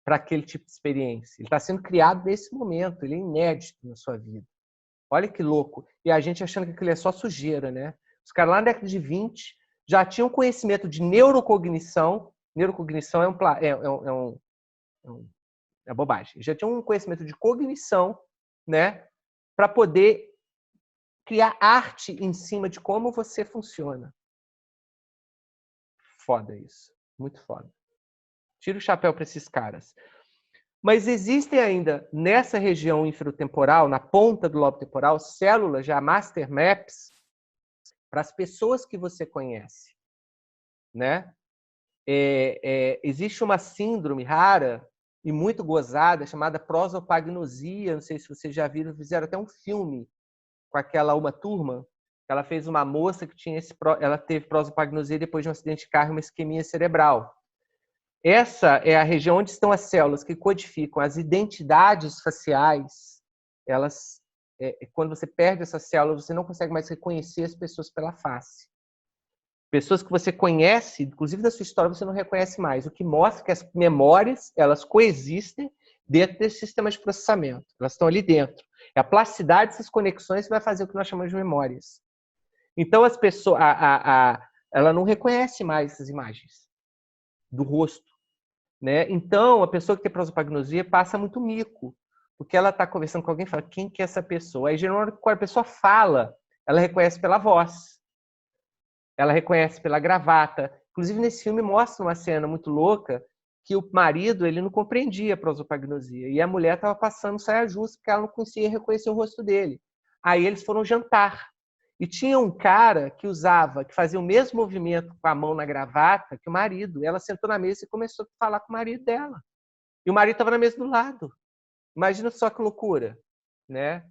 para aquele tipo de experiência. Ele está sendo criado nesse momento, ele é inédito na sua vida. Olha que louco. E a gente achando que aquilo é só sujeira, né? Os caras lá na década de 20 já tinham conhecimento de neurocognição. Neurocognição é bobagem. Já tinham um conhecimento de cognição, né? Para poder criar arte em cima de como você funciona. Foda isso. Muito foda. Tira o chapéu para esses caras. Mas existem ainda, nessa região inferotemporal, na ponta do lobo temporal, células já master maps para as pessoas que você conhece, né? Existe uma síndrome rara e muito gozada chamada prosopagnosia. Não sei se vocês já viram, fizeram até um filme com aquela Uma Thurman. Ela fez uma moça que ela teve prosopagnosia depois de um acidente de carro e uma isquemia cerebral. Essa é a região onde estão as células que codificam as identidades faciais. Elas, quando você perde essa célula, você não consegue mais reconhecer as pessoas pela face. Pessoas que você conhece, inclusive da sua história, você não reconhece mais. O que mostra que as memórias, elas coexistem dentro desse sistema de processamento. Elas estão ali dentro. É a plasticidade dessas conexões que vai fazer o que nós chamamos de memórias. Então, as pessoas, ela não reconhece mais essas imagens do rosto. Né? Então, a pessoa que tem prosopagnosia passa muito mico, porque ela está conversando com alguém e fala, quem que é essa pessoa? Aí, geralmente, quando a pessoa fala, ela reconhece pela voz, ela reconhece pela gravata. Inclusive, nesse filme mostra uma cena muito louca que o marido ele não compreendia a prosopagnosia e a mulher estava passando saia justa porque ela não conseguia reconhecer o rosto dele. Aí eles foram jantar. E tinha um cara que que fazia o mesmo movimento com a mão na gravata que o marido. Ela sentou na mesa e começou a falar com o marido dela. E o marido estava na mesa do lado. Imagina só que loucura, né?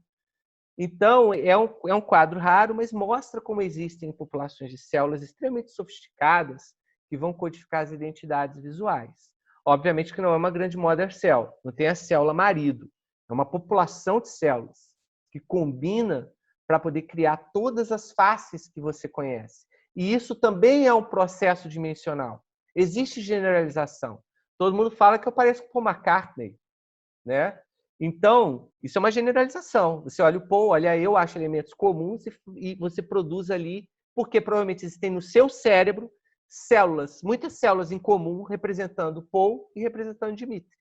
Então, é um quadro raro, mas mostra como existem populações de células extremamente sofisticadas que vão codificar as identidades visuais. Obviamente que não é uma grande mother cell, não tem a célula marido. É uma população de células que combina para poder criar todas as faces que você conhece. E isso também é um processo dimensional. Existe generalização. Todo mundo fala que eu pareço com Paul McCartney, né? Então, isso é uma generalização. Você olha o Paul, olha eu, acha elementos comuns e você produz ali, porque provavelmente existem no seu cérebro células, muitas células em comum representando o Paul e representando o Dimitri.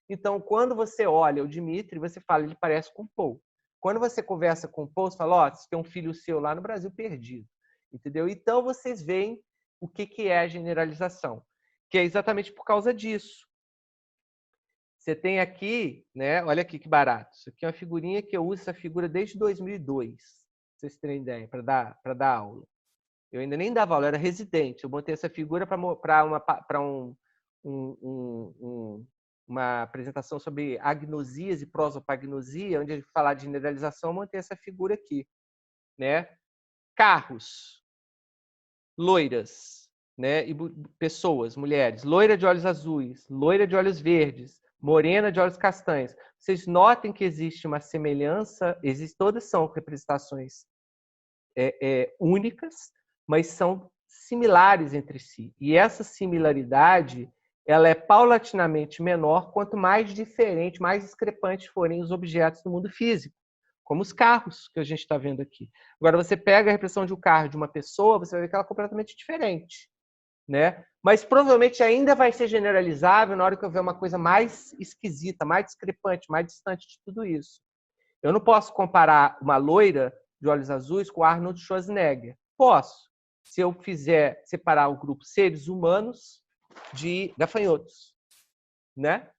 Então, quando você olha o Dimitri, você fala, ele parece com o Paul. Quando você conversa com o Paul, você fala, você tem um filho seu lá no Brasil perdido. Entendeu? Então, vocês veem o que é a generalização, que é exatamente por causa disso. Você tem aqui, né? Olha aqui que barato. Isso aqui é uma figurinha que eu uso essa figura desde 2002, pra vocês terem ideia, para dar aula. Eu ainda nem dava aula, eu era residente. Eu montei essa figura para uma apresentação sobre agnosias e prosopagnosia, onde a gente falar de generalização, eu montei essa figura aqui, né? Carros, loiras, né? E pessoas, mulheres, loira de olhos azuis, loira de olhos verdes, morena de olhos castanhos. Vocês notem que existe uma semelhança, todas são representações únicas, mas são similares entre si. E essa similaridade, ela é paulatinamente menor quanto mais diferente, mais discrepantes forem os objetos do mundo físico, como os carros que a gente está vendo aqui. Agora, você pega a representação de um carro de uma pessoa, você vai ver que ela é completamente diferente, né? Mas provavelmente ainda vai ser generalizável na hora que eu ver uma coisa mais esquisita, mais discrepante, mais distante de tudo isso. Eu não posso comparar uma loira de olhos azuis com Arnold Schwarzenegger. Posso, se eu fizer separar o grupo seres humanos de gafanhotos, né?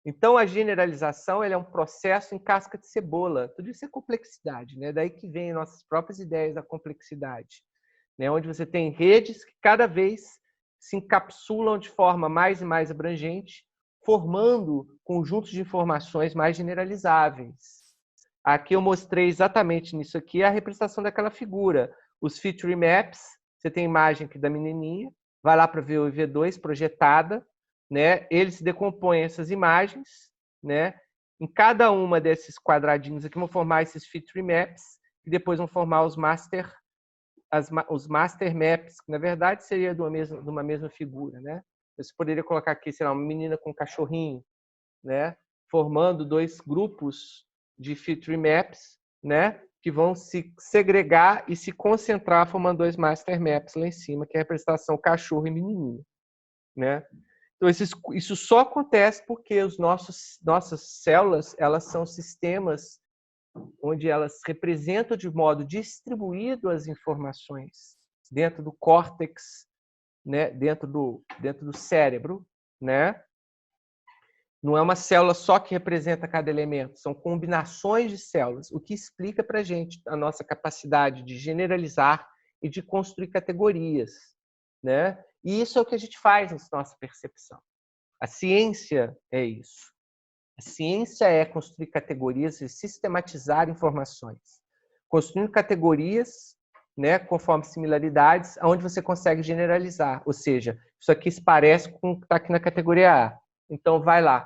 Então, a generalização é um processo em casca de cebola. Tudo isso é complexidade, né? Daí que vem nossas próprias ideias da complexidade, né? Onde você tem redes que cada vez se encapsulam de forma mais e mais abrangente, formando conjuntos de informações mais generalizáveis. Aqui eu mostrei exatamente nisso aqui a representação daquela figura. Os feature maps, você tem a imagem aqui da menininha, vai lá para ver o IV2 projetada, né? Eles decompõem essas imagens, né? Em cada uma desses quadradinhos aqui vão formar esses feature maps e depois vão formar os master maps, que na verdade seria de uma mesma figura, né? Você poderia colocar aqui, sei lá, uma menina com um cachorrinho, né? Formando dois grupos de feature maps, né? Que vão se segregar e se concentrar formando dois master maps lá em cima, que é a representação cachorro e menininha, né? Então, isso só acontece porque nossas células, elas são sistemas onde elas representam de modo distribuído as informações dentro do córtex, né? dentro do cérebro, né? Não é uma célula só que representa cada elemento, são combinações de células, o que explica para a gente a nossa capacidade de generalizar e de construir categorias, né? E isso é o que a gente faz na nossa percepção. A ciência é isso. A ciência é construir categorias e sistematizar informações. Construindo categorias, né, conforme similaridades, onde você consegue generalizar. Ou seja, isso aqui se parece com o que está aqui na categoria A. Então, vai lá.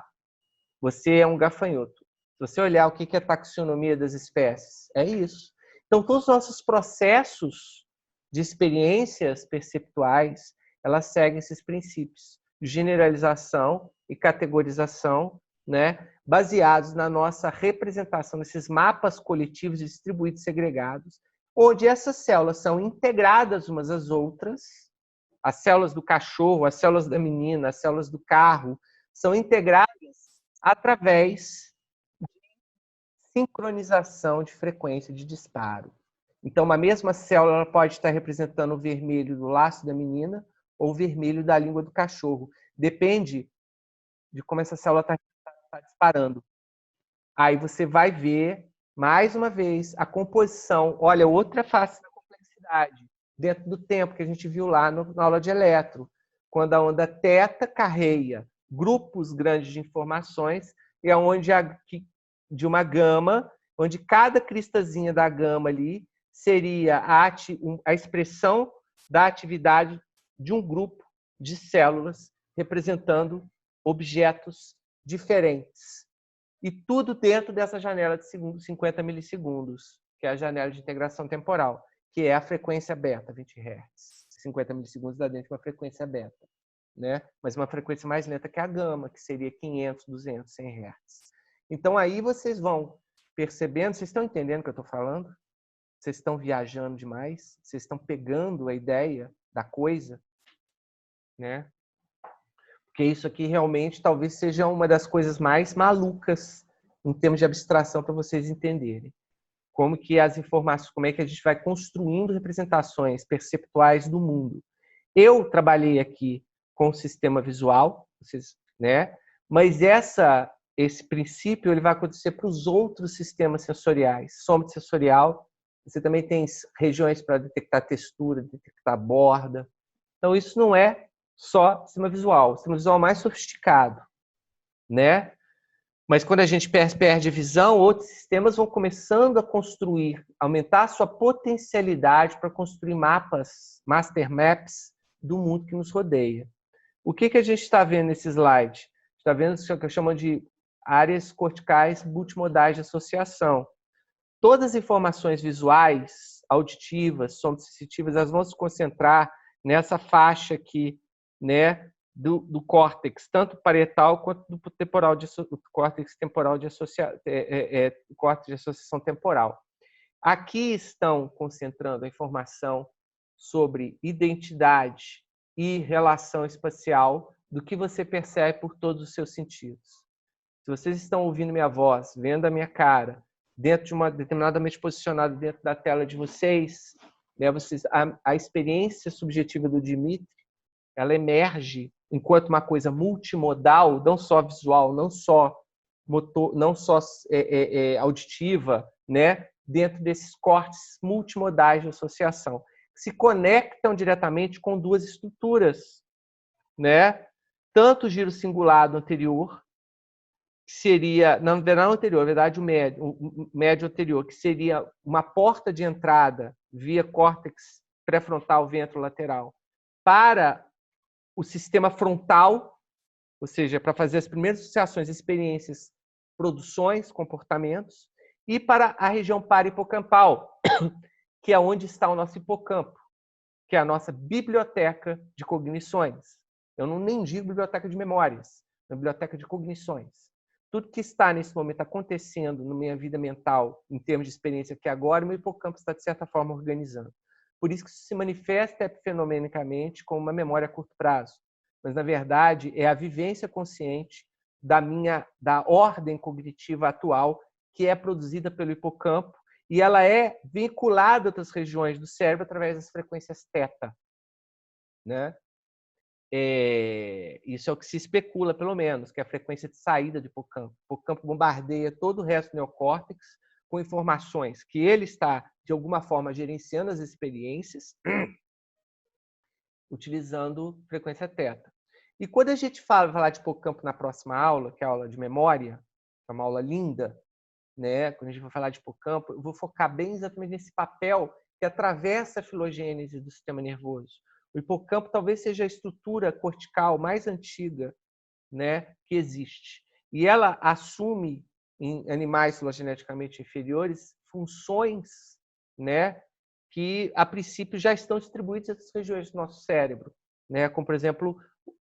Você é um gafanhoto. Se você olhar o que é a taxonomia das espécies, é isso. Então, todos os nossos processos de experiências perceptuais, elas seguem esses princípios de generalização e categorização, né, baseados na nossa representação desses mapas coletivos distribuídos e segregados, onde essas células são integradas umas às outras. As células do cachorro, as células da menina, as células do carro, são integradas através de sincronização de frequência de disparo. Então, uma mesma célula pode estar representando o vermelho do laço da menina ou o vermelho da língua do cachorro. Depende de como essa célula está disparando. Aí você vai ver, mais uma vez, a composição. Olha, outra face da complexidade, dentro do tempo que a gente viu lá na aula de eletro, quando a onda θ carreia grupos grandes de informações, e é onde de uma gama, onde cada cristazinha da gama ali seria a expressão da atividade de um grupo de células representando objetos diferentes. E tudo dentro dessa janela de 50 milissegundos, que é a janela de integração temporal, que é a frequência beta, 20 Hz. 50 milissegundos dá dentro de uma frequência beta, né? Mas uma frequência mais lenta que a gama, que seria 500, 200, 100 Hz. Então, aí vocês vão percebendo, vocês estão entendendo o que eu estou falando? Vocês estão viajando demais? Vocês estão pegando a ideia da coisa? Né? Porque isso aqui realmente talvez seja uma das coisas mais malucas em termos de abstração para vocês entenderem. Como que as informações, como é que a gente vai construindo representações perceptuais do mundo. Eu trabalhei aqui com o sistema visual, né? Mas esse princípio ele vai acontecer para os outros sistemas sensoriais. Soma sensorial, você também tem regiões para detectar textura, detectar borda. Então, isso não é só sistema visual. O sistema visual é mais sofisticado, né? Mas quando a gente perde a visão, outros sistemas vão começando a construir, aumentar a sua potencialidade para construir mapas, master maps do mundo que nos rodeia. O que a gente está vendo nesse slide? Está vendo o que eu chamo de áreas corticais multimodais de associação. Todas as informações visuais, auditivas, sonosensitivas, elas vão se concentrar nessa faixa aqui, né, do córtex, tanto parietal quanto do temporal do córtex temporal de córtex de associação temporal. Aqui estão concentrando a informação sobre identidade e relação espacial do que você percebe por todos os seus sentidos. Se vocês estão ouvindo minha voz, vendo a minha cara, dentro de uma determinadamente posicionada dentro da tela de vocês, né, a experiência subjetiva do Dimitri, ela emerge enquanto uma coisa multimodal, não só visual, não só motor, não só auditiva, né, dentro desses cortes multimodais de associação, que se conectam diretamente com duas estruturas, né? tanto o giro cingulado anterior, que seria, não anterior, na verdade, o médio anterior, que seria uma porta de entrada via córtex pré-frontal ventrolateral para o sistema frontal, ou seja, para fazer as primeiras associações, experiências, produções, comportamentos, e para a região parahipocampal, que é onde está o nosso hipocampo, que é a nossa biblioteca de cognições. Eu não nem digo biblioteca de memórias, é biblioteca de cognições. Tudo que está nesse momento acontecendo na minha vida mental, em termos de experiência aqui agora, meu hipocampo está, de certa forma, organizando. Por isso que isso se manifesta epifenomenicamente como uma memória a curto prazo. Mas, na verdade, é a vivência consciente da ordem cognitiva atual que é produzida pelo hipocampo e ela é vinculada a outras regiões do cérebro através das frequências θ, né? Isso é o que se especula, pelo menos, que é a frequência de saída do hipocampo. O hipocampo bombardeia todo o resto do neocórtex com informações que ele está, de alguma forma, gerenciando as experiências, utilizando frequência θ. E quando a gente falar de hipocampo na próxima aula, que é a aula de memória, que é uma aula linda, né? Quando a gente vai falar de hipocampo, eu vou focar bem exatamente nesse papel que atravessa a filogênese do sistema nervoso. O hipocampo talvez seja a estrutura cortical mais antiga, né, que existe. E ela assume, em animais filogeneticamente inferiores, funções, né, que, a princípio, já estão distribuídas nessas regiões do nosso cérebro, né, como, por exemplo,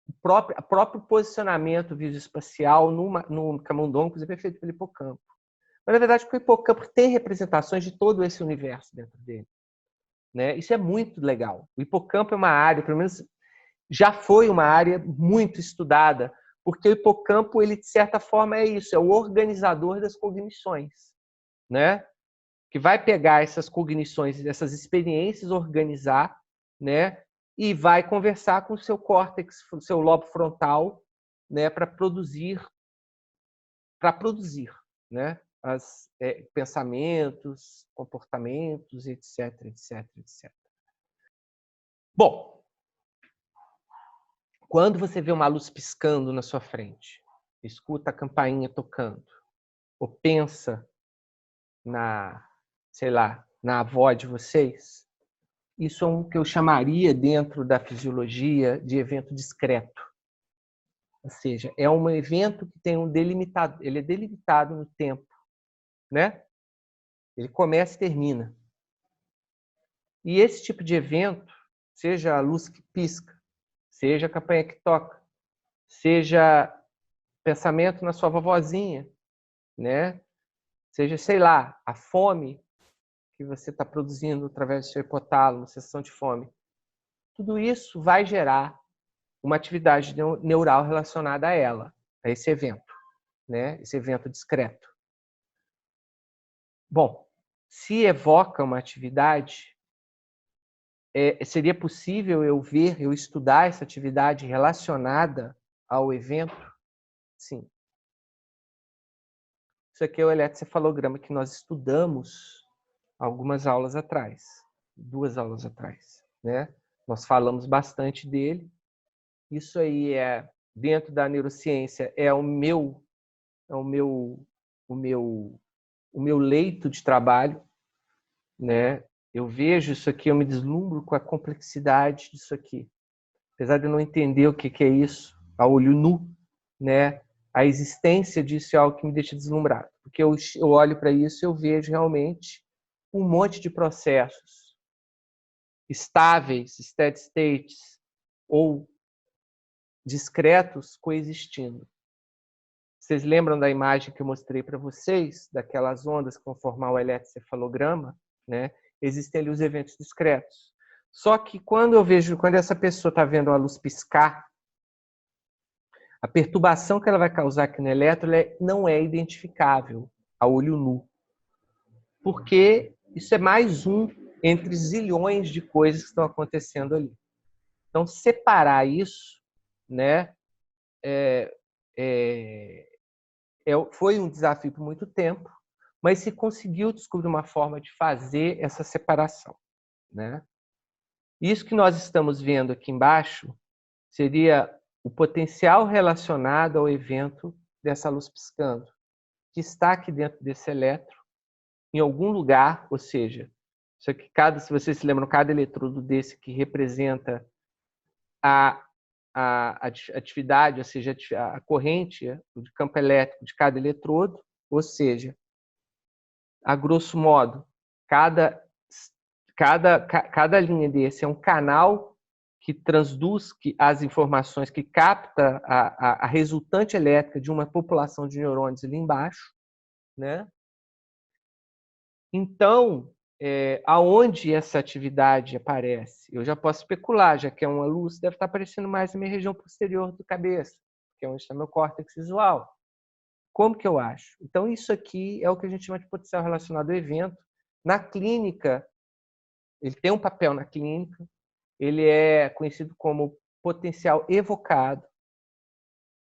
o próprio posicionamento visoespacial no camundongo, por exemplo, é feito pelo hipocampo. Mas, na verdade, o hipocampo tem representações de todo esse universo dentro dele, né? Isso é muito legal. O hipocampo é uma área, pelo menos já foi uma área muito estudada, porque o hipocampo, ele, de certa forma, é isso, é o organizador das cognições, né? Que vai pegar essas cognições, essas experiências, organizar, né? E vai conversar com o seu córtex, o seu lobo frontal, né? Para produzir, né? Pensamentos, comportamentos, etc, etc, etc. Bom, quando você vê uma luz piscando na sua frente, escuta a campainha tocando, ou pensa sei lá, na avó de vocês, isso é o que eu chamaria dentro da fisiologia de evento discreto. Ou seja, é um evento que tem ele é delimitado no tempo, né? Ele começa e termina. E esse tipo de evento, seja a luz que pisca, seja a campainha que toca, seja pensamento na sua vovozinha, né? Seja, sei lá, a fome que você está produzindo através do seu hipotálamo, sensação de fome. Tudo isso vai gerar uma atividade neural relacionada a ela, a esse evento, né? Esse evento discreto. Bom, se evoca uma atividade, seria possível eu estudar essa atividade relacionada ao evento? Sim. Isso aqui é o eletrocefalograma que nós estudamos algumas aulas atrás, 2 aulas atrás, né? Nós falamos bastante dele. Isso aí dentro da neurociência, o meu leito de trabalho, né? Eu vejo isso aqui, eu me deslumbro com a complexidade disso aqui. Apesar de eu não entender o que é isso, a olho nu, né? A existência disso é algo que me deixa deslumbrado. Porque eu olho para isso e eu vejo realmente um monte de processos estáveis, steady states, ou discretos coexistindo. Vocês lembram da imagem que eu mostrei para vocês, daquelas ondas que vão formar o eletrocefalograma, né? Existem ali os eventos discretos. Só que quando essa pessoa está vendo a luz piscar, a perturbação que ela vai causar aqui no elétron não é identificável a olho nu. Porque isso é mais um entre zilhões de coisas que estão acontecendo ali. Então, separar isso, né, foi um desafio por muito tempo, mas se conseguiu descobrir uma forma de fazer essa separação, né? Isso que nós estamos vendo aqui embaixo seria o potencial relacionado ao evento dessa luz piscando, que está aqui dentro desse elétron, em algum lugar, ou seja, isso aqui, se vocês se lembram, cada eletrodo desse que representa a atividade, ou seja, a corrente de campo elétrico de cada eletrodo, ou seja, a grosso modo, cada linha desse é um canal que transduz as informações, que capta a resultante elétrica de uma população de neurônios ali embaixo, né? Então, aonde essa atividade aparece? Eu já posso especular, já que é uma luz, deve estar aparecendo mais na minha região posterior da cabeça, que é onde está meu córtex visual. Como que eu acho? Então, isso aqui é o que a gente chama de potencial relacionado ao evento. Na clínica, ele tem um papel na clínica, ele é conhecido como potencial evocado.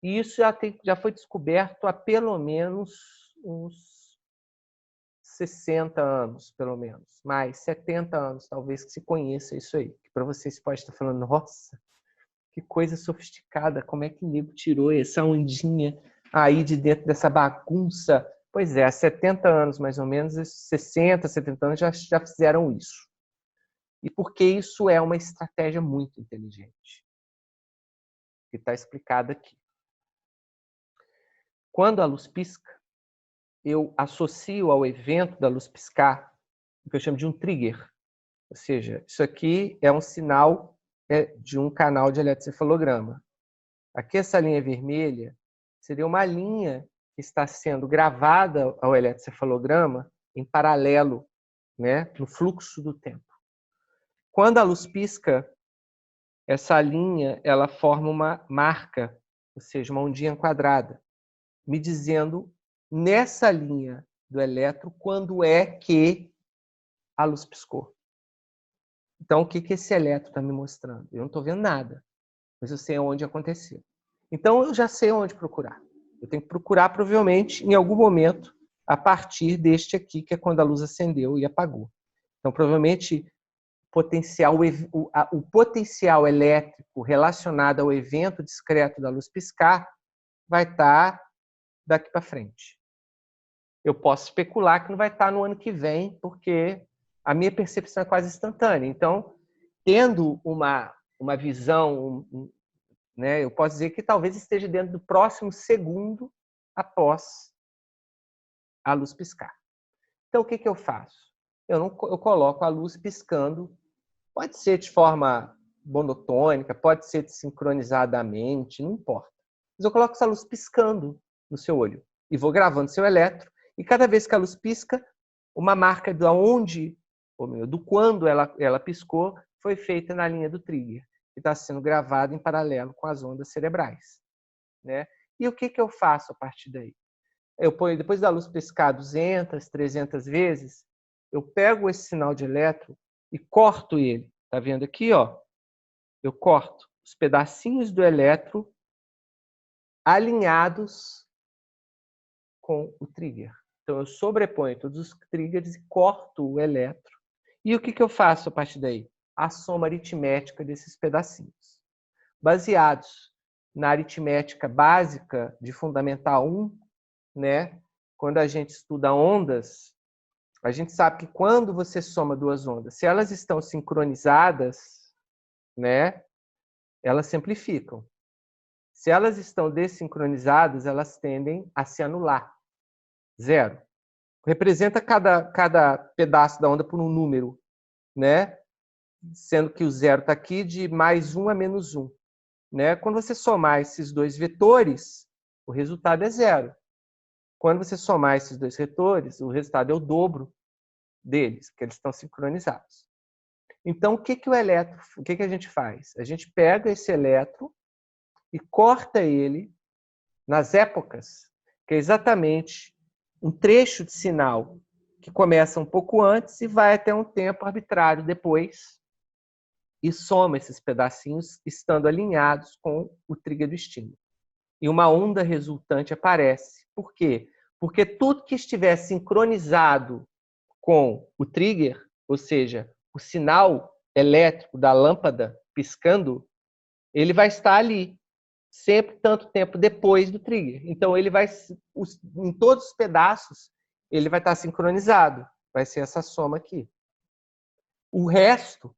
E isso já foi descoberto há pelo menos uns 60 anos, pelo menos. Mais 70 anos, talvez, que se conheça isso aí. Para vocês pode estar falando, nossa, que coisa sofisticada, como é que o nego tirou essa ondinha aí de dentro dessa bagunça? Pois é, há 70 anos, mais ou menos, 60, 70 anos já fizeram isso. E porque isso é uma estratégia muito inteligente, que está explicada aqui. Quando a luz pisca, eu associo ao evento da luz piscar o que eu chamo de um trigger. Ou seja, isso aqui é um sinal de um canal de eletrocefalograma. Aqui essa linha vermelha seria uma linha que está sendo gravada ao eletrocefalograma em paralelo, né, no fluxo do tempo. Quando a luz pisca, essa linha ela forma uma marca, ou seja, uma ondinha quadrada, me dizendo nessa linha do elétron quando é que a luz piscou. Então, o que esse elétron está me mostrando? Eu não estou vendo nada, mas eu sei onde aconteceu. Então, eu já sei onde procurar. Eu tenho que procurar, provavelmente, em algum momento, a partir deste aqui, que é quando a luz acendeu e apagou. Então, provavelmente, o potencial elétrico relacionado ao evento discreto da luz piscar vai estar daqui para frente. Eu posso especular que não vai estar no ano que vem, porque a minha percepção é quase instantânea. Então, tendo uma visão, né, eu posso dizer que talvez esteja dentro do próximo segundo após a luz piscar. Então, o que eu faço? Eu coloco a luz piscando, pode ser de forma monotônica, pode ser sincronizadamente, não importa. Mas eu coloco essa luz piscando no seu olho e vou gravando seu elétron, e cada vez que a luz pisca, uma marca de onde, do quando ela piscou, foi feita na linha do trigger, que está sendo gravado em paralelo com as ondas cerebrais, né? E o que eu faço a partir daí? Eu ponho, depois da luz piscar 200, 300 vezes, eu pego esse sinal de elétron e corto ele. Tá vendo aqui, ó? Eu corto os pedacinhos do elétron alinhados com o trigger. Então, eu sobreponho todos os triggers e corto o elétron. E o que eu faço a partir daí? A soma aritmética desses pedacinhos. Baseados na aritmética básica de Fundamental 1, né? Quando a gente estuda ondas, a gente sabe que quando você soma duas ondas, se elas estão sincronizadas, né? Elas se amplificam. Se elas estão desincronizadas, elas tendem a se anular. Zero. Representa cada pedaço da onda por um número, né? Sendo que o zero está aqui de mais 1 a menos 1. Né? Quando você somar esses dois vetores, o resultado é zero. Quando você somar esses dois vetores, o resultado é o dobro deles, porque eles estão sincronizados. Então, o que a gente faz? A gente pega esse elétron e corta ele nas épocas, que é exatamente um trecho de sinal que começa um pouco antes e vai até um tempo arbitrário depois, e soma esses pedacinhos estando alinhados com o trigger do estímulo. E uma onda resultante aparece. Por quê? Porque tudo que estiver sincronizado com o trigger, ou seja, o sinal elétrico da lâmpada piscando, ele vai estar ali. sempre tanto tempo depois do trigger. Então, ele vai, em todos os pedaços, ele vai estar sincronizado. Vai ser essa soma aqui. O resto,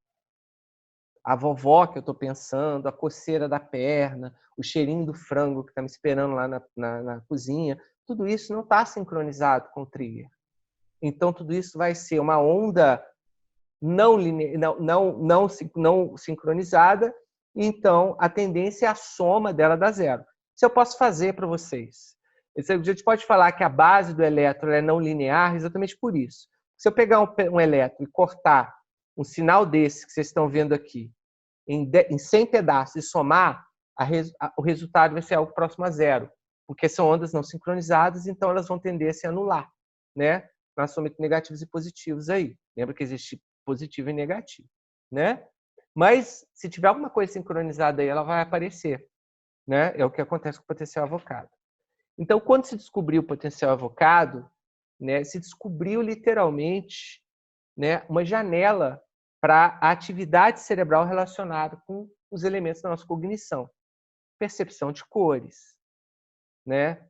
a vovó que eu estou pensando, a coceira da perna, o cheirinho do frango que está me esperando lá na cozinha, tudo isso não está sincronizado com o trigger. Então, tudo isso vai ser uma onda não sincronizada, então a tendência é a soma dela dar zero. Isso eu posso fazer para vocês. A gente pode falar que a base do elétron é não linear exatamente por isso. Se eu pegar um elétron e cortar um sinal desse que vocês estão vendo aqui em 100 pedaços e somar, o resultado vai ser algo próximo a zero, porque são ondas não sincronizadas, então elas vão tender a se anular, né? Na soma entre negativos e positivos aí. Lembra que existe positivo e negativo, né? Mas se tiver alguma coisa sincronizada aí, ela vai aparecer, né? É o que acontece com o potencial avocado. Então, quando se descobriu o potencial avocado, né, se descobriu literalmente, né, uma janela para a atividade cerebral relacionada com os elementos da nossa cognição. Percepção de cores, né?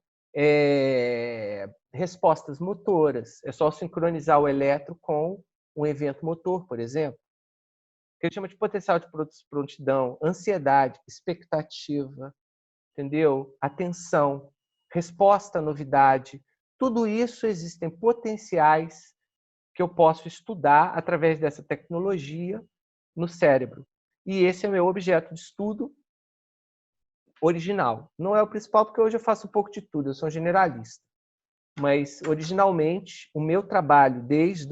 Respostas motoras. É só sincronizar o elétron com um evento motor, por exemplo. Que a gente chama de potencial de prontidão, ansiedade, expectativa, entendeu? Atenção, resposta à novidade. Tudo isso existem potenciais que eu posso estudar através dessa tecnologia no cérebro. E esse é o meu objeto de estudo original. Não é o principal, porque hoje eu faço um pouco de tudo, eu sou um generalista. Mas, originalmente, o meu trabalho, desde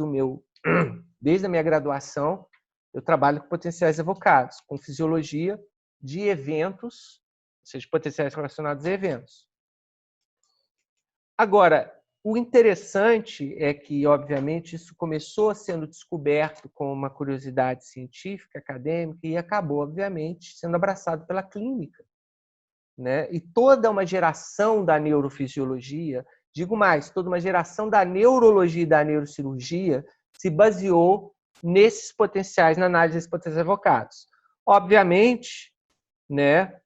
a minha graduação, eu trabalho com potenciais evocados, com fisiologia de eventos, ou seja, potenciais relacionados a eventos. Agora, o interessante é que, obviamente, isso começou sendo descoberto com uma curiosidade científica, acadêmica, e acabou, obviamente, sendo abraçado pela clínica, né? E toda uma geração da neurofisiologia, digo mais, toda uma geração da neurologia e da neurocirurgia se baseou nesses potenciais, na análise desses potenciais evocados. Obviamente, né?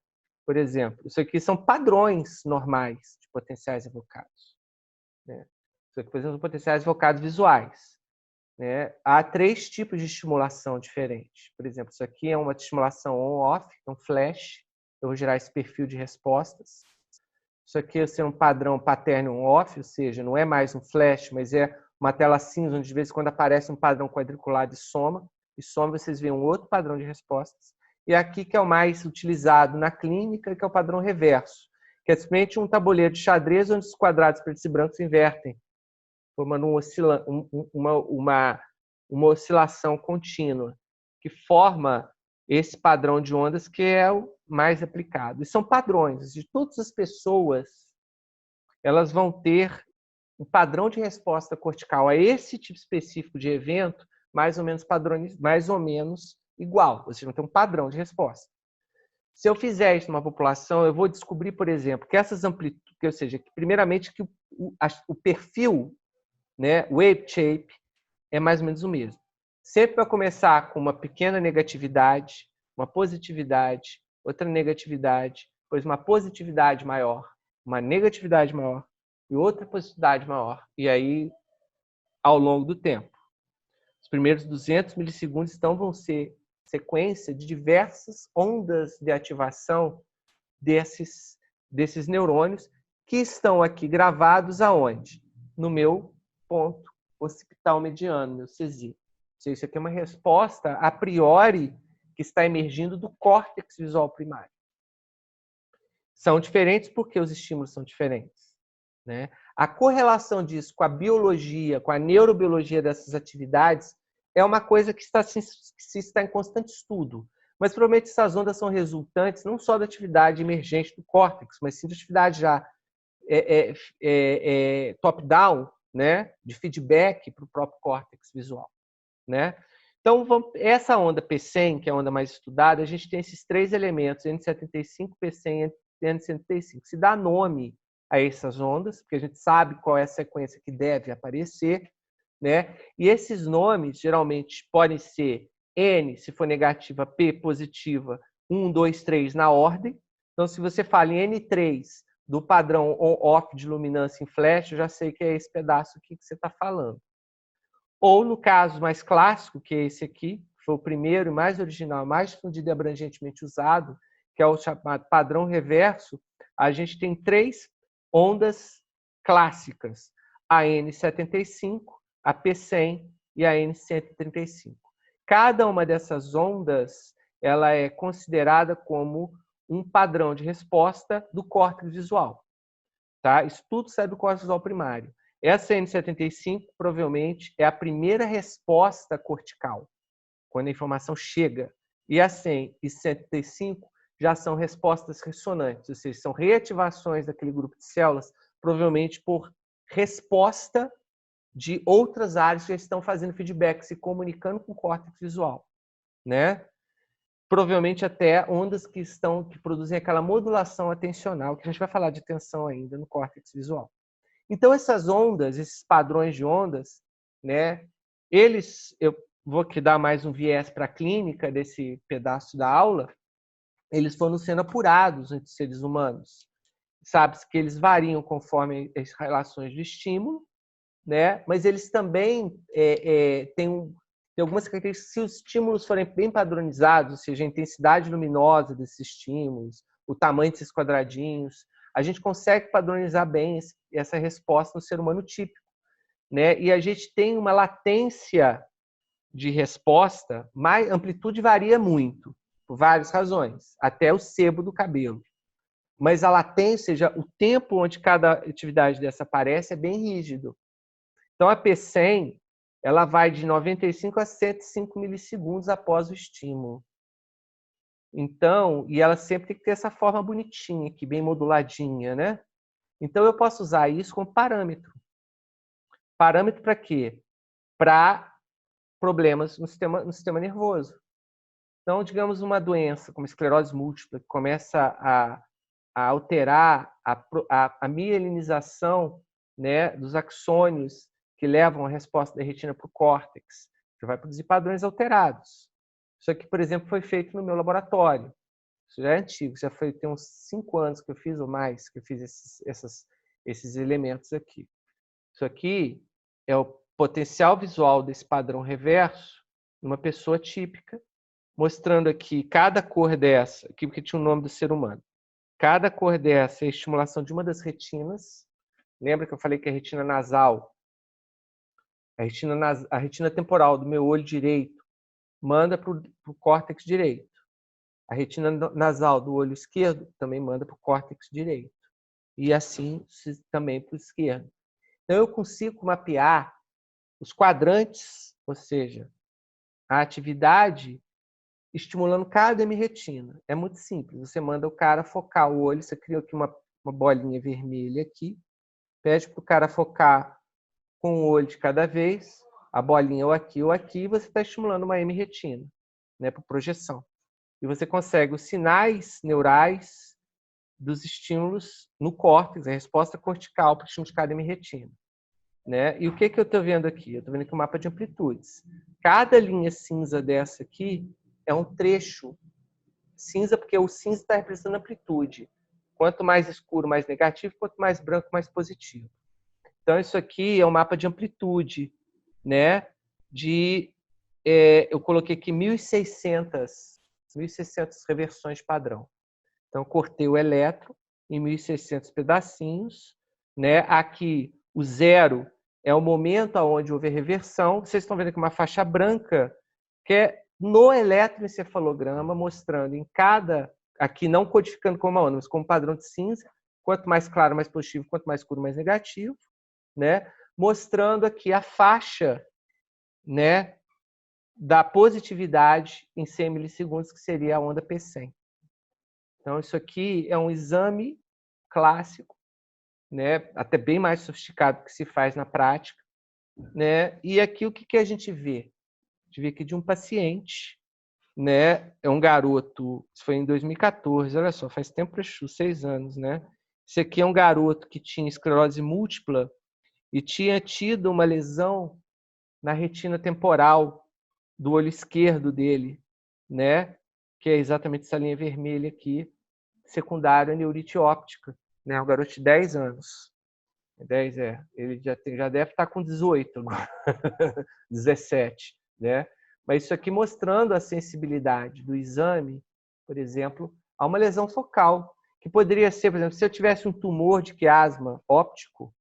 Por exemplo, isso aqui são padrões normais de potenciais evocados. Né? Isso aqui, por exemplo, são potenciais evocados visuais. Né? Há 3 tipos de estimulação diferentes. Por exemplo, isso aqui é uma estimulação on-off, um flash. Eu vou gerar esse perfil de respostas. Isso aqui vai ser um padrão pattern on-off, ou seja, não é mais um flash, mas é uma tela cinza, onde de vez em quando aparece um padrão quadricular de soma. E soma, vocês veem um outro padrão de respostas. E aqui que é o mais utilizado na clínica, que é o padrão reverso, que é simplesmente um tabuleiro de xadrez onde os quadrados pretos e brancos invertem, formando uma oscilação contínua, que forma esse padrão de ondas que é o mais aplicado. E são padrões. De todas as pessoas, elas vão ter um padrão de resposta cortical a esse tipo específico de evento mais ou menos igual. Vocês vão ter um padrão de resposta. Se eu fizer isso numa população, eu vou descobrir, por exemplo, que essas amplitudes, ou seja, que primeiramente que o perfil, né, wave shape, é mais ou menos o mesmo. Sempre vai começar com uma pequena negatividade, uma positividade, outra negatividade, depois uma positividade maior, uma negatividade maior e outra positividade maior. E aí, ao longo do tempo. Os primeiros 200 milissegundos então vão ser sequência de diversas ondas de ativação desses neurônios que estão aqui gravados aonde? No meu ponto occipital mediano, meu CZ. Isso aqui é uma resposta a priori que está emergindo do córtex visual primário. São diferentes porque os estímulos são diferentes, né? A correlação disso com a biologia, com a neurobiologia dessas atividades é uma coisa que está em constante estudo. Mas provavelmente essas ondas são resultantes não só da atividade emergente do córtex, mas sim da atividade já top-down, né, de feedback para o próprio córtex visual, né? Então, essa onda P100, que é a onda mais estudada, a gente tem esses 3 elementos, N75, P100 e N175. Se dá nome a essas ondas, porque a gente sabe qual é a sequência que deve aparecer, né? E esses nomes, geralmente, podem ser N, se for negativa, P positiva, 1, 2, 3 na ordem, Então, se você fala em N3 do padrão on-off de luminância em flash, eu já sei que é esse pedaço aqui que você está falando. Ou, no caso mais clássico, que é esse aqui, que foi o primeiro e mais original, mais difundido e abrangentemente usado, que é o chamado padrão reverso, a gente tem 3 ondas clássicas, a N75, a P100 e a N135. Cada uma dessas ondas ela é considerada como um padrão de resposta do córtex visual. Tá? Isso tudo sai do córtex visual primário. Essa N75 provavelmente é a primeira resposta cortical, quando a informação chega. E a 100 e 105 já são respostas ressonantes, ou seja, são reativações daquele grupo de células, provavelmente por resposta de outras áreas que já estão fazendo feedback, se comunicando com o córtex visual, né? Provavelmente até ondas que produzem aquela modulação atencional, que a gente vai falar de atenção ainda no córtex visual. Então essas ondas, esses padrões de ondas, né? Eu vou aqui dar mais um viés para a clínica desse pedaço da aula. Eles foram sendo apurados entre seres humanos. Sabe-se que eles variam conforme as relações de estímulo, né? Mas eles também têm algumas características. Se os estímulos forem bem padronizados, ou seja, a intensidade luminosa desses estímulos, o tamanho desses quadradinhos, a gente consegue padronizar bem essa resposta no ser humano típico, né? E a gente tem uma latência de resposta, a amplitude varia muito, por várias razões, até o sebo do cabelo. Mas a latência, o tempo onde cada atividade dessa aparece é bem rígido. Então, a P100 ela vai de 95 a 105 milissegundos após o estímulo. Então, e ela sempre tem que ter essa forma bonitinha aqui, bem moduladinha, né? Então, eu posso usar isso como parâmetro. Parâmetro para quê? Para problemas no sistema nervoso. Então, digamos, uma doença como esclerose múltipla, que começa a alterar a mielinização, né, dos axônios que levam a resposta da retina para o córtex, que vai produzir padrões alterados. Isso aqui, por exemplo, foi feito no meu laboratório. Isso já é antigo, já tem uns 5 anos que eu fiz ou mais, que eu fiz esses elementos aqui. Isso aqui é o potencial visual desse padrão reverso numa pessoa típica, mostrando aqui cada cor dessa, aqui porque tinha o nome do ser humano. Cada cor dessa é a estimulação de uma das retinas. Lembra que eu falei que a retina nasal, a retina temporal do meu olho direito manda para o córtex direito. A retina nasal do olho esquerdo também manda para o córtex direito. E assim também para o esquerdo. Então eu consigo mapear os quadrantes, ou seja, a atividade estimulando cada hemiretina. É muito simples. Você manda o cara focar o olho, você cria aqui uma bolinha vermelha aqui, pede para o cara focar com o olho de cada vez, a bolinha ou aqui, e você está estimulando uma hemiretina, né, por projeção. E você consegue os sinais neurais dos estímulos no córtex, a resposta cortical para o estímulo de cada hemiretina. Né? E o que eu estou vendo aqui? Eu estou vendo aqui um mapa de amplitudes. Cada linha cinza dessa aqui é um trecho cinza, porque o cinza está representando amplitude. Quanto mais escuro, mais negativo, quanto mais branco, mais positivo. Então, isso aqui é um mapa de amplitude, né? Eu coloquei aqui 1.600 reversões padrão. Então, cortei o elétron em 1.600 pedacinhos, né? Aqui, o 0 é o momento onde houve a reversão. Vocês estão vendo aqui uma faixa branca, que é no eletroencefalograma, mostrando em cada, aqui não codificando como uma onda, mas como padrão de cinza, quanto mais claro, mais positivo, quanto mais escuro, mais negativo, né? Mostrando aqui a faixa, né, da positividade em 100 milissegundos, que seria a onda P100. Então, isso aqui é um exame clássico, né, até bem mais sofisticado que se faz na prática, né? E aqui o que a gente vê? A gente vê aqui de um paciente, né? É um garoto, isso foi em 2014, olha só, faz tempo para 6 anos, né? Esse aqui é um garoto que tinha esclerose múltipla e tinha tido uma lesão na retina temporal do olho esquerdo dele, né? Que é exatamente essa linha vermelha aqui. secundário à neurite óptica, né? Um garoto de 10 anos. 10 ele já deve estar com 18 agora, 17, né? Mas isso aqui mostrando a sensibilidade do exame, por exemplo, a uma lesão focal, que poderia ser, por exemplo, se eu tivesse um tumor de quiasma óptico,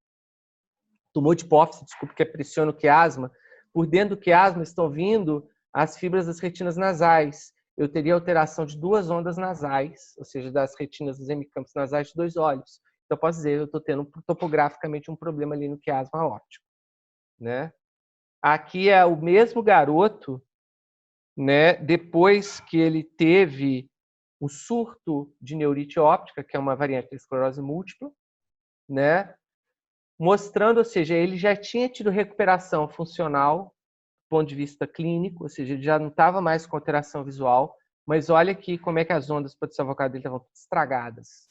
tumor de hipófise, desculpa, que pressiona o quiasma, por dentro do quiasma estão vindo as fibras das retinas nasais. Eu teria alteração de 2 ondas nasais, ou seja, das retinas dos hemicampos nasais de 2 olhos. Então, eu posso dizer, eu estou tendo topograficamente um problema ali no quiasma óptico, né? Aqui é o mesmo garoto, né? Depois que ele teve o surto de neurite óptica, que é uma variante da esclerose múltipla, né? Mostrando, ou seja, ele já tinha tido recuperação funcional do ponto de vista clínico, ou seja, ele já não estava mais com alteração visual, mas olha aqui como é que as ondas potencial-focal dele estavam estragadas,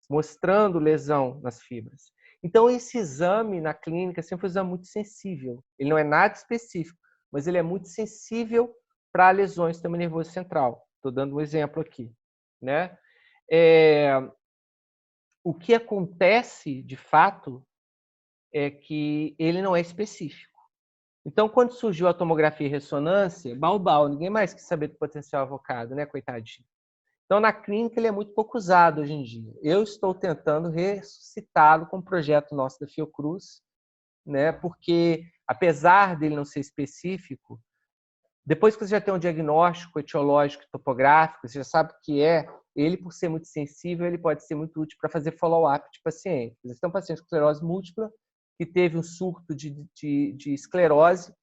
mostrando lesão nas fibras. Então, esse exame na clínica sempre foi um exame muito sensível. Ele não é nada específico, mas ele é muito sensível para lesões do sistema nervoso central. Estou dando um exemplo aqui, né? O que acontece, de fato, é que ele não é específico. Então, quando surgiu a tomografia e ressonância, balbal, ninguém mais quis saber do potencial avocado, né, coitadinho? Então, na clínica, ele é muito pouco usado hoje em dia. Eu estou tentando ressuscitá-lo com um projeto nosso da Fiocruz, né, porque, apesar dele não ser específico, depois que você já tem um diagnóstico etiológico e topográfico, você já sabe o que é, ele, por ser muito sensível, ele pode ser muito útil para fazer follow-up de pacientes. Você tem um paciente com esclerose múltipla que teve um surto de esclerose,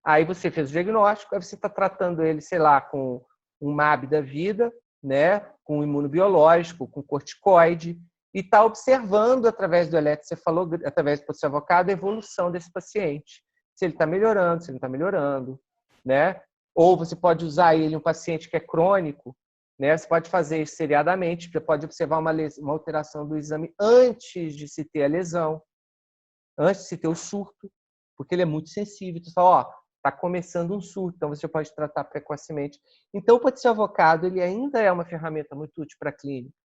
aí você fez o diagnóstico, aí você está tratando ele, sei lá, com um MAB da vida, né, com um imunobiológico, com corticoide, e está observando, através do eletroencefalograma, através do potencial avocado, a evolução desse paciente. Se ele está melhorando, se ele não está melhorando, né? Ou você pode usar ele em um paciente que é crônico, né? Você pode fazer isso seriadamente, você pode observar uma alteração do exame antes de se ter a lesão, antes de se ter o surto, porque ele é muito sensível. Então, ó, está começando um surto, então você pode tratar precocemente. Então, o potencial avocado ele ainda é uma ferramenta muito útil para a clínica,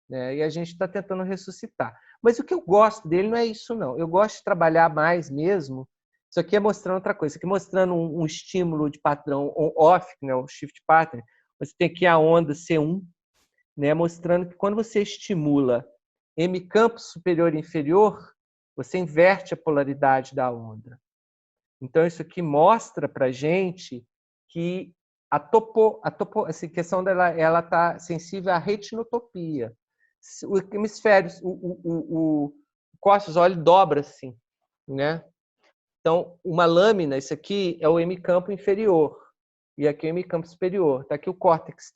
né? E a gente está tentando ressuscitar. Mas o que eu gosto dele não é isso, não. Eu gosto de trabalhar mais mesmo. Isso aqui é mostrando outra coisa. Isso aqui é mostrando um estímulo de padrão on-off, né? O shift pattern. Você tem aqui a onda C1, né? Mostrando que quando você estimula hemicampo superior e inferior, você inverte a polaridade da onda. Então, isso aqui mostra para a gente que essa questão dela ela está sensível à retinotopia. O hemisfério, o córtex olho dobra assim, né? Então, uma lâmina, isso aqui é o hemicampo inferior e aqui é o hemicampo superior. Está aqui o córtex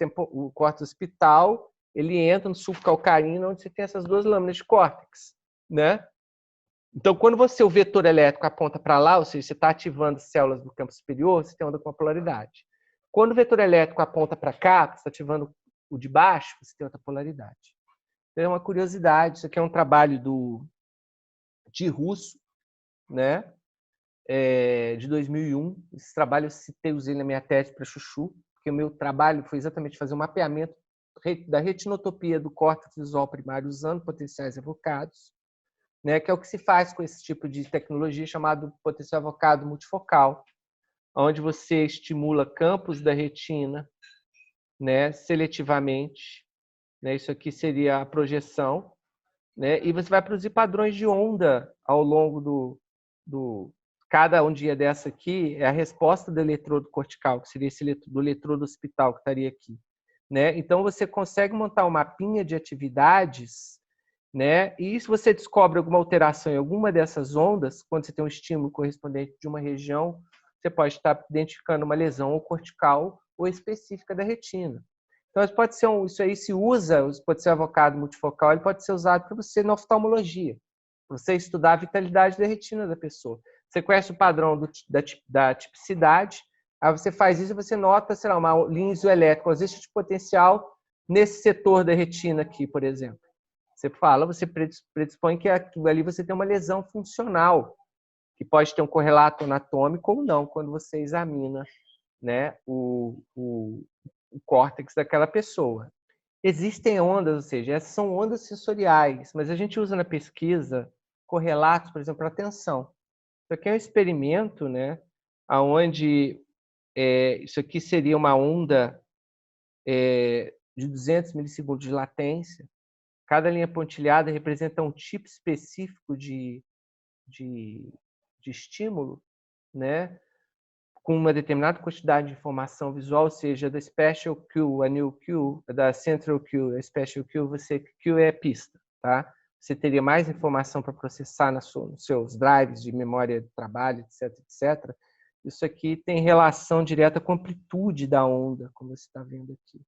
occipital, ele entra no sulco calcarino, onde você tem essas 2 lâminas de córtex, né? Então, quando o vetor elétrico aponta para lá, ou seja, você está ativando as células do campo superior, você tem onda com uma polaridade. Quando o vetor elétrico aponta para cá, você está ativando o de baixo, você tem outra polaridade. Então, é uma curiosidade. Isso aqui é um trabalho de Russo, né? De 2001. Esse trabalho eu usei na minha tese para Chuchu, porque o meu trabalho foi exatamente fazer um mapeamento da retinotopia do córtex visual primário usando potenciais evocados, né, que é o que se faz com esse tipo de tecnologia chamado potencial avocado multifocal, onde você estimula campos da retina, né, seletivamente, né, isso aqui seria a projeção, né, e você vai produzir padrões de onda ao longo cada ondinha dessa aqui é a resposta do eletrodo cortical, que seria do eletrodo occipital que estaria aqui, né? Então você consegue montar um mapinha de atividades, né? E se você descobre alguma alteração em alguma dessas ondas, quando você tem um estímulo correspondente de uma região, você pode estar identificando uma lesão ou cortical ou específica da retina. Então, isso aí se usa, pode ser avocado multifocal, ele pode ser usado para você na oftalmologia, para você estudar a vitalidade da retina da pessoa. Você conhece o padrão da tipicidade, aí você faz isso e você nota, sei lá, uma linha isoelétrica, às vezes de potencial nesse setor da retina aqui, por exemplo. Você predispõe que ali você tem uma lesão funcional, que pode ter um correlato anatômico ou não, quando você examina, né, o córtex daquela pessoa. Existem ondas, ou seja, essas são ondas sensoriais, mas a gente usa na pesquisa correlatos, por exemplo, para atenção. Isso aqui é um experimento, né, onde isso aqui seria uma onda de 200 milissegundos de latência. Cada linha pontilhada representa um tipo específico de estímulo, né, com uma determinada quantidade de informação visual, ou seja, da special cue, a new cue, da central cue, a special cue, cue é pista, tá? Você teria mais informação para processar nos seus drives de memória de trabalho, etc, etc. Isso aqui tem relação direta com a amplitude da onda, como você está vendo aqui,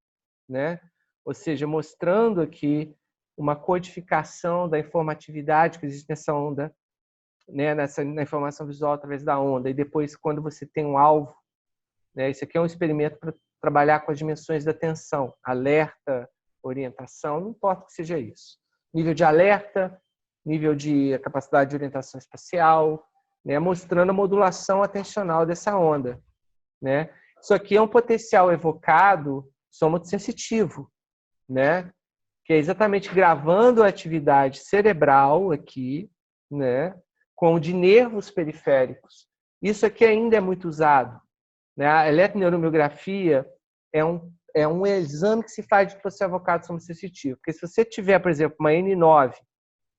né? Ou seja, mostrando aqui uma codificação da informatividade que existe nessa onda, né, na informação visual através da onda. E depois, quando você tem um alvo, né, isso aqui é um experimento para trabalhar com as dimensões da atenção, alerta, orientação, não importa que seja isso. Nível de alerta, nível de capacidade de orientação espacial, né, mostrando a modulação atencional dessa onda, né? Isso aqui é um potencial evocado somatosensitivo, né? Que é exatamente gravando a atividade cerebral aqui, né? Com de nervos periféricos. Isso aqui ainda é muito usado, né? A eletroneuromiografia é um exame que se faz de potencial evocado somatosensitivo. Porque se você tiver, por exemplo, uma N9,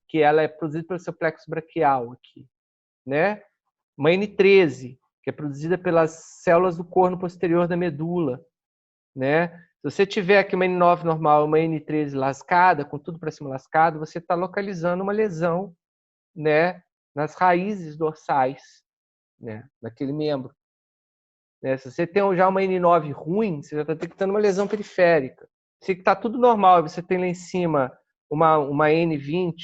que ela é produzida pelo seu plexo braquial aqui, né? Uma N13, que é produzida pelas células do corno posterior da medula, né? Se você tiver aqui uma N9 normal, uma N13 lascada, com tudo para cima lascado, você está localizando uma lesão, né, nas raízes dorsais, né, naquele membro. Né? Se você tem já uma N9 ruim, você já está detectando uma lesão periférica. Se está tudo normal e você tem lá em cima uma N20,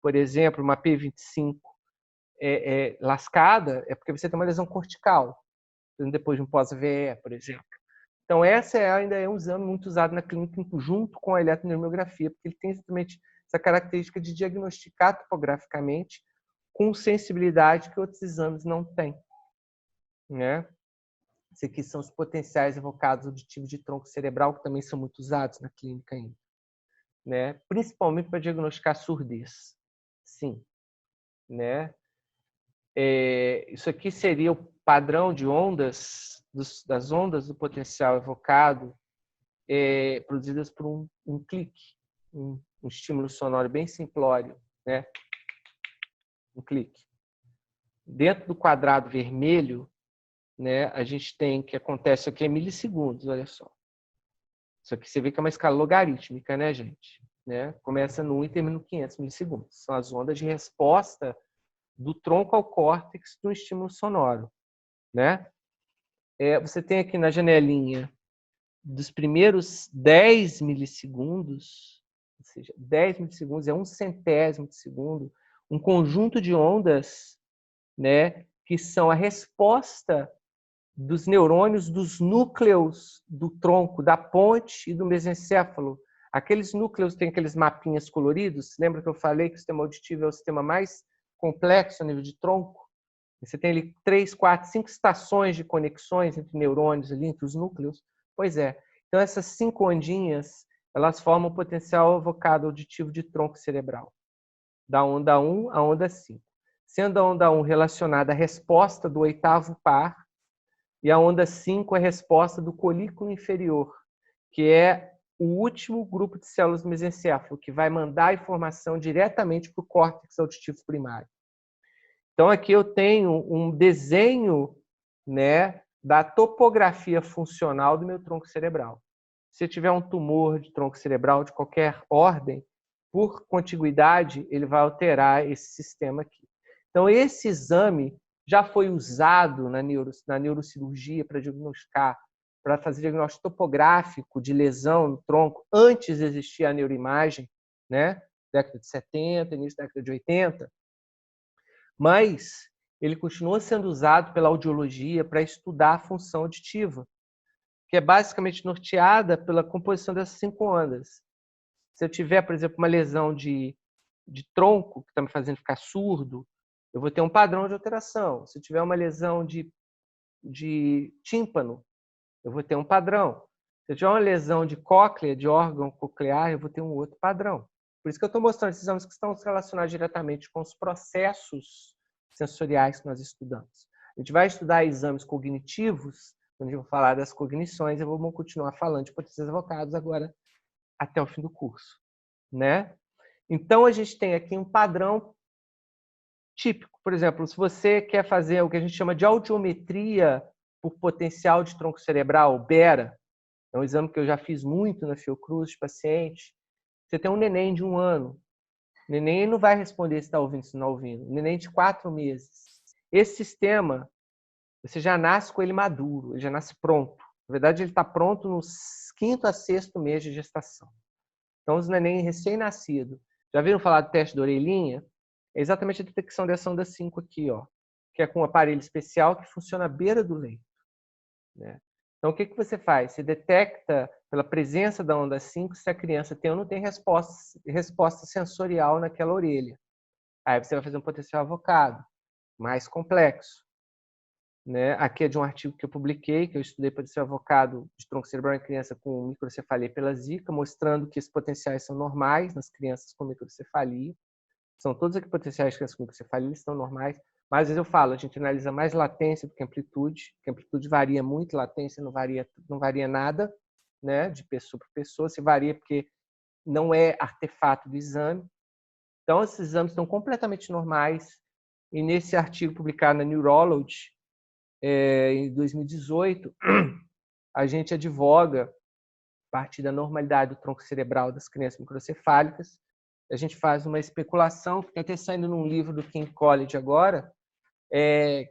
por exemplo, uma P25 lascada, é porque você tem uma lesão cortical, depois de um pós-VE, por exemplo. Então, essa ainda é um exame muito usado na clínica junto com a eletroneuromiografia, porque ele tem exatamente essa característica de diagnosticar topograficamente com sensibilidade que outros exames não têm, né? Esses aqui são os potenciais evocados auditivos de tronco cerebral, que também são muito usados na clínica ainda, né? Principalmente para diagnosticar surdez. Sim, né? Isso aqui seria o padrão de ondas, das ondas do potencial evocado, produzidas por um clique, um estímulo sonoro bem simplório, né? Um clique. Dentro do quadrado vermelho, né, a gente tem que acontece aqui em milissegundos, olha só. Isso aqui você vê que é uma escala logarítmica, né, gente? Né? Começa no 1 e termina no 500 milissegundos. São as ondas de resposta do tronco ao córtex do estímulo sonoro, né? Você tem aqui na janelinha dos primeiros 10 milissegundos, ou seja, 10 milissegundos é 1/100º de segundo, um conjunto de ondas, né, que são a resposta dos neurônios dos núcleos do tronco, da ponte e do mesencéfalo. Aqueles núcleos têm aqueles mapinhas coloridos. Lembra que eu falei que o sistema auditivo é o sistema mais complexo a nível de tronco? Você tem ali 3, 4, 5 estações de conexões entre neurônios, ali, entre os núcleos. Pois é. Então, essas 5 ondinhas, elas formam o potencial evocado auditivo de tronco cerebral. Da onda 1 à onda 5. Sendo a onda 1 relacionada à resposta do 8º par, e a onda 5 é a resposta do colículo inferior, que é o último grupo de células do mesencéfalo, que vai mandar a informação diretamente para o córtex auditivo primário. Então, aqui eu tenho um desenho, né, da topografia funcional do meu tronco cerebral. Se tiver um tumor de tronco cerebral de qualquer ordem, por contiguidade, ele vai alterar esse sistema aqui. Então, esse exame já foi usado na neurocirurgia para diagnosticar, para fazer diagnóstico topográfico de lesão no tronco, antes de existir a neuroimagem, né? Década de 70, início da década de 80. Mas ele continua sendo usado pela audiologia para estudar a função auditiva, que é basicamente norteada pela composição dessas 5 ondas. Se eu tiver, por exemplo, uma lesão de tronco, que está me fazendo ficar surdo, eu vou ter um padrão de alteração. Se eu tiver uma lesão de tímpano, eu vou ter um padrão. Se eu tiver uma lesão de cóclea, de órgão coclear, eu vou ter um outro padrão. Por isso que eu estou mostrando esses exames que estão relacionados diretamente com os processos sensoriais que nós estudamos. A gente vai estudar exames cognitivos, quando a gente vai falar das cognições, eu vou continuar falando de potenciais evocados agora até o fim do curso, né? Então, a gente tem aqui um padrão típico. Por exemplo, se você quer fazer o que a gente chama de audiometria por potencial de tronco cerebral, BERA, é um exame que eu já fiz muito na Fiocruz de paciente. Você tem um neném de 1 ano. O neném não vai responder se está ouvindo, se não está ouvindo. Um neném de 4 meses. Esse sistema, você já nasce com ele maduro, ele já nasce pronto. Na verdade, ele está pronto no 5º a 6º mês de gestação. Então, os neném recém-nascidos, já viram falar do teste da orelhinha? É exatamente a detecção dessa onda 5 aqui, ó, que é com um aparelho especial que funciona à beira do leito, né? Então, o que você faz? Você detecta, pela presença da onda 5, se a criança tem ou não tem resposta sensorial naquela orelha. Aí você vai fazer um potencial evocado, mais complexo, né? Aqui é de um artigo que eu publiquei, que eu estudei potencial evocado de tronco cerebral em criança com microcefalia pela Zika, mostrando que esses potenciais são normais nas crianças com microcefalia. São todos aqui potenciais que as crianças com microcefalia estão normais. Mas, às vezes eu falo, a gente analisa mais latência do que amplitude, porque a amplitude varia muito, latência não varia nada, né, de pessoa para pessoa, se varia porque não é artefato do exame. Então, esses exames estão completamente normais, e nesse artigo publicado na Neurology, em 2018, a gente advoga, a partir da normalidade do tronco cerebral das crianças microcefálicas, a gente faz uma especulação, que está até saindo num livro do King College agora,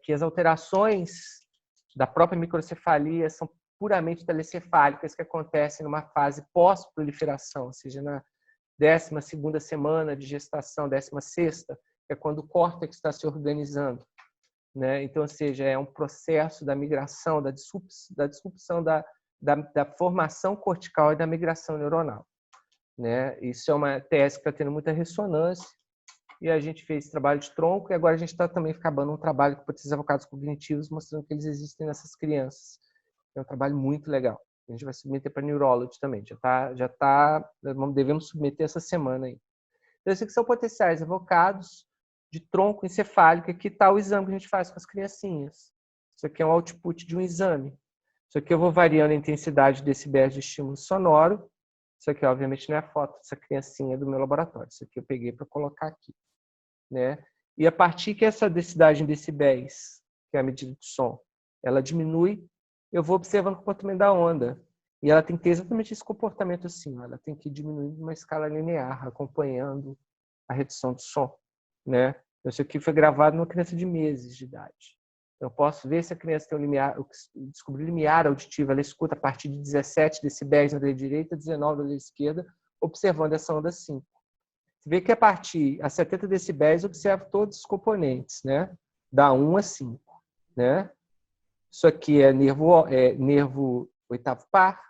que as alterações da própria microcefalia são puramente telecefálicas, que acontecem numa fase pós-proliferação, ou seja, na 12ª semana de gestação, 16ª, é quando o córtex está se organizando, né? Então, ou seja, é um processo da migração, da disrupção da formação cortical e da migração neuronal, né? Isso é uma tese que está tendo muita ressonância, e a gente fez trabalho de tronco, e agora a gente está também acabando um trabalho com potenciais evocados cognitivos, mostrando que eles existem nessas crianças. É um trabalho muito legal. A gente vai submeter para Neurology também. Devemos submeter essa semana aí. Então, esses são potenciais evocados de tronco encefálico. Aqui está o exame que a gente faz com as criancinhas. Isso aqui é um output de um exame. Isso aqui eu vou variando a intensidade de decibéis de estímulo sonoro. Isso aqui, obviamente, não é a foto dessa criancinha do meu laboratório. Isso aqui eu peguei para colocar aqui, né? E a partir que essa densidade em decibéis, que é a medida de som, ela diminui, eu vou observando o comportamento da onda. E ela tem que ter exatamente esse comportamento assim, ó. Ela tem que diminuir numa escala linear, acompanhando a redução do som, né? Isso aqui foi gravado numa criança de meses de idade. Eu posso ver se a criança tem um limiar, descobrir limiar auditivo, ela escuta a partir de 17 decibéis na orelha direita, 19 na orelha esquerda, observando essa onda 5. Você vê que a partir a 70 decibéis observa todos os componentes, né? Da 1 a 5, né? Isso aqui é nervo oitavo par.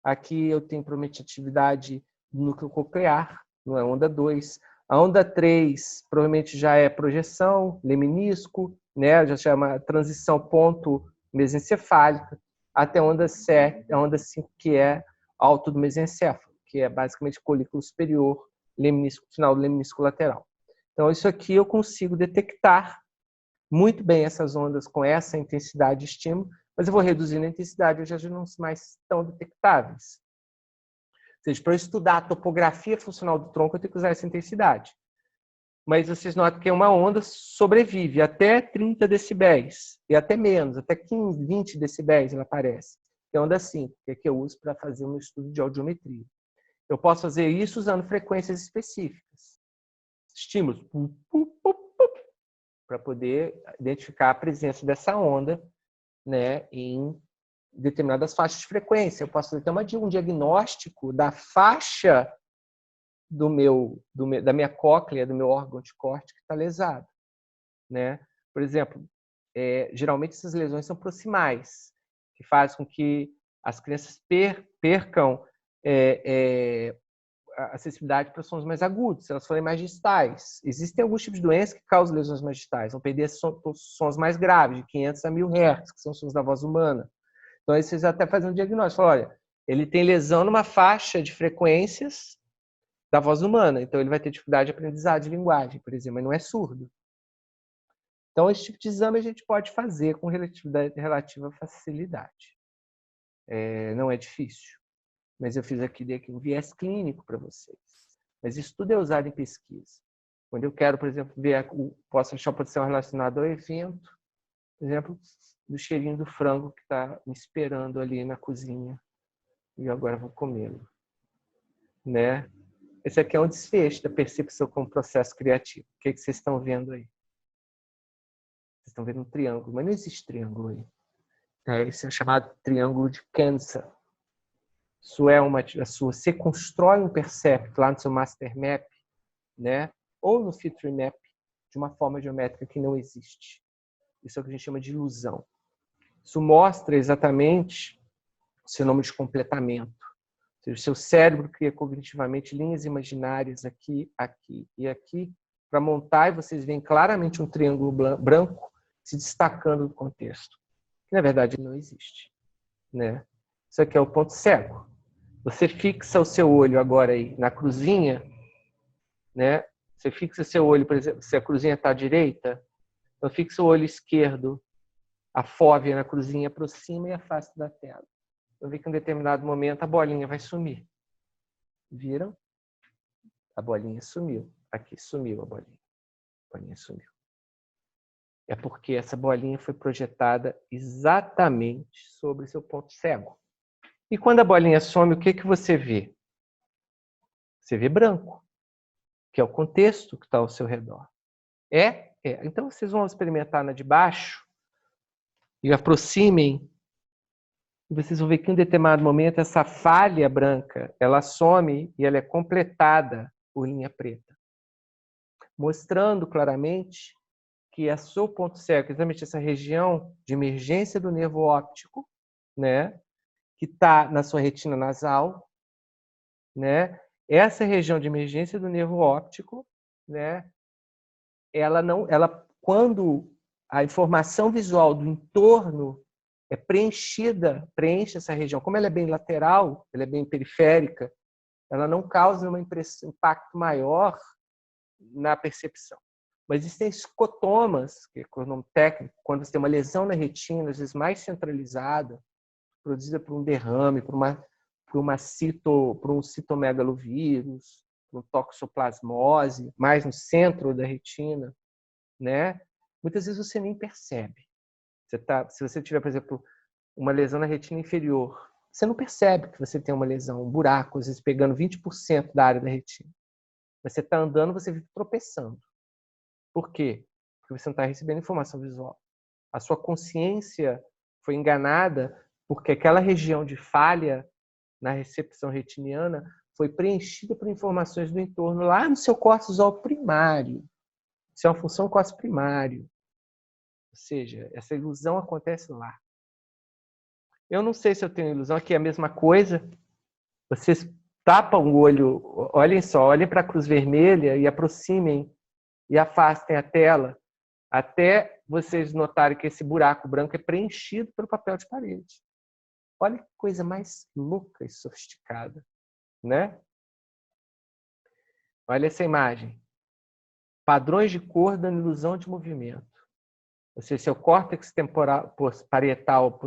Aqui eu tenho prometiatividade do núcleo coclear, não é onda 2. A onda 3 provavelmente já é projeção, leminisco, né? Já chama transição ponto mesencefálica, até a onda 7, a onda 5, que é alto do mesencéfalo, que é basicamente colículo superior, leminisco, final do leminisco lateral. Então, isso aqui eu consigo detectar muito bem essas ondas com essa intensidade de estímulo, mas eu vou reduzindo a intensidade, hoje já não são mais tão detectáveis. Ou seja, para eu estudar a topografia funcional do tronco, eu tenho que usar essa intensidade. Mas vocês notam que uma onda sobrevive até 30 decibéis, e até menos, até 15, 20 decibéis ela aparece. Que é onda 5, que é que eu uso para fazer um estudo de audiometria. Eu posso fazer isso usando frequências específicas. Estímulos. Para poder identificar a presença dessa onda, né, em determinadas faixas de frequência. Eu posso fazer até um diagnóstico da faixa da minha cóclea, do meu órgão de corte que está lesado, né? Por exemplo, geralmente essas lesões são proximais, que fazem com que as crianças percam a acessibilidade para sons mais agudos, se elas forem mais distais. Existem alguns tipos de doenças que causam lesões mais distais, vão perder sons mais graves, de 500 a 1000 Hz, que são sons da voz humana. Então, aí vocês até fazem um diagnóstico. Falam, olha, Ele tem lesão numa faixa de frequências da voz humana, então ele vai ter dificuldade de aprendizado de linguagem, por exemplo, mas não é surdo. Então, esse tipo de exame a gente pode fazer com relativa facilidade. Não é difícil. Mas eu fiz aqui, dei aqui um viés clínico para vocês. Mas isso tudo é usado em pesquisa. Quando eu quero, por exemplo, ver, posso achar uma posição relacionada ao evento, por exemplo, do cheirinho do frango que está me esperando ali na cozinha. E eu agora vou comê-lo. Né? Esse aqui é um desfecho da percepção como processo criativo. O que vocês estão vendo aí? Vocês estão vendo um triângulo, mas não existe triângulo aí. Esse é chamado triângulo de Kansas. Isso é você constrói um percept lá no seu master map, né? Ou no feature map, de uma forma geométrica que não existe. Isso é o que a gente chama de ilusão. Isso mostra exatamente o seu nome de completamento. Ou seja, o seu cérebro cria cognitivamente linhas imaginárias aqui, aqui e aqui, para montar, e vocês veem claramente um triângulo branco se destacando do contexto. Que, na verdade, não existe. Né? Isso aqui é o ponto cego. Você fixa o seu olho agora aí na cruzinha, né? Você fixa o seu olho, por exemplo, se a cruzinha está à direita, então fixa o olho esquerdo, a fóvea na cruzinha, aproxima e afasta da tela. Então vê que em um determinado momento a bolinha vai sumir. Viram? A bolinha sumiu. Aqui sumiu a bolinha. A bolinha sumiu. É porque essa bolinha foi projetada exatamente sobre o seu ponto cego. E quando a bolinha some, o que você vê? Você vê branco, que é o contexto que está ao seu redor. Então vocês vão experimentar na de baixo e aproximem e vocês vão ver que em um determinado momento essa falha branca, ela some e ela é completada por linha preta, mostrando claramente que é seu ponto cego, exatamente essa região de emergência do nervo óptico, né, que está na sua retina nasal, né, essa região de emergência do nervo óptico, né, quando a informação visual do entorno é preenche essa região. Como ela é bem lateral, ela é bem periférica, ela não causa um impacto maior na percepção. Mas existem escotomas, que é o nome técnico, quando você tem uma lesão na retina, às vezes mais centralizada, produzida por um derrame, por um citomegalovírus, por um toxoplasmose, mais no centro da retina, né? Muitas vezes você nem percebe. Se você tiver, por exemplo, uma lesão na retina inferior, você não percebe que você tem uma lesão, um buraco, às vezes pegando 20% da área da retina. Mas você está andando, você vive tropeçando. Por quê? Porque você não está recebendo informação visual. A sua consciência foi enganada porque aquela região de falha na recepção retiniana foi preenchida por informações do entorno lá no seu córtex visual primário. Isso é uma função do córtex primário. Ou seja, essa ilusão acontece lá. Eu não sei se eu tenho ilusão, aqui é a mesma coisa. Vocês tapam o olho, olhem só, olhem para a cruz vermelha e aproximem e afastem a tela até vocês notarem que esse buraco branco é preenchido pelo papel de parede. Olha que coisa mais louca e sofisticada, né? Olha essa imagem. Padrões de cor dando ilusão de movimento. Ou seja, seu córtex temporal parietal,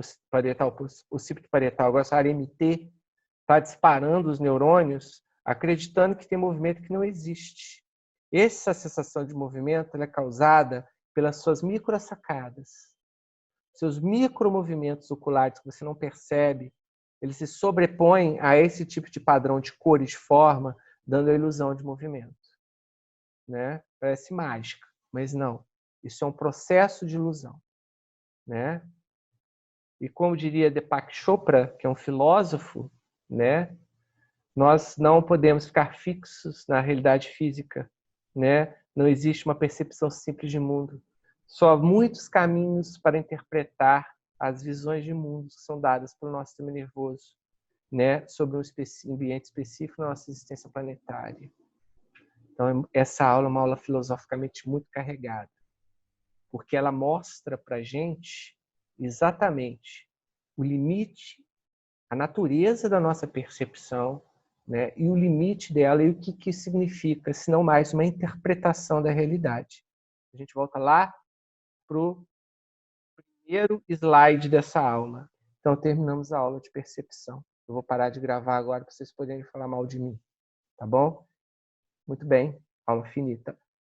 occipito parietal, agora essa área MT, está disparando os neurônios, acreditando que tem movimento que não existe. Essa sensação de movimento é causada pelas suas microsacadas. Seus micromovimentos oculares que você não percebe, eles se sobrepõem a esse tipo de padrão de cor e de forma, dando a ilusão de movimento. Né? Parece mágica, mas não. Isso é um processo de ilusão. Né? E como diria Deepak Chopra, que é um filósofo, né? Nós não podemos ficar fixos na realidade física. Né? Não existe uma percepção simples de mundo. Só há muitos caminhos para interpretar as visões de mundos que são dadas pelo nosso sistema nervoso, né? Sobre um ambiente específico da nossa existência planetária. Então, essa aula é uma aula filosoficamente muito carregada, porque ela mostra para a gente exatamente o limite, a natureza da nossa percepção, né, e o limite dela e o que significa, se não mais uma interpretação da realidade. A gente volta lá para o primeiro slide dessa aula. Então, terminamos a aula de percepção. Eu vou parar de gravar agora para vocês poderem falar mal de mim. Tá bom? Muito bem. Aula finita.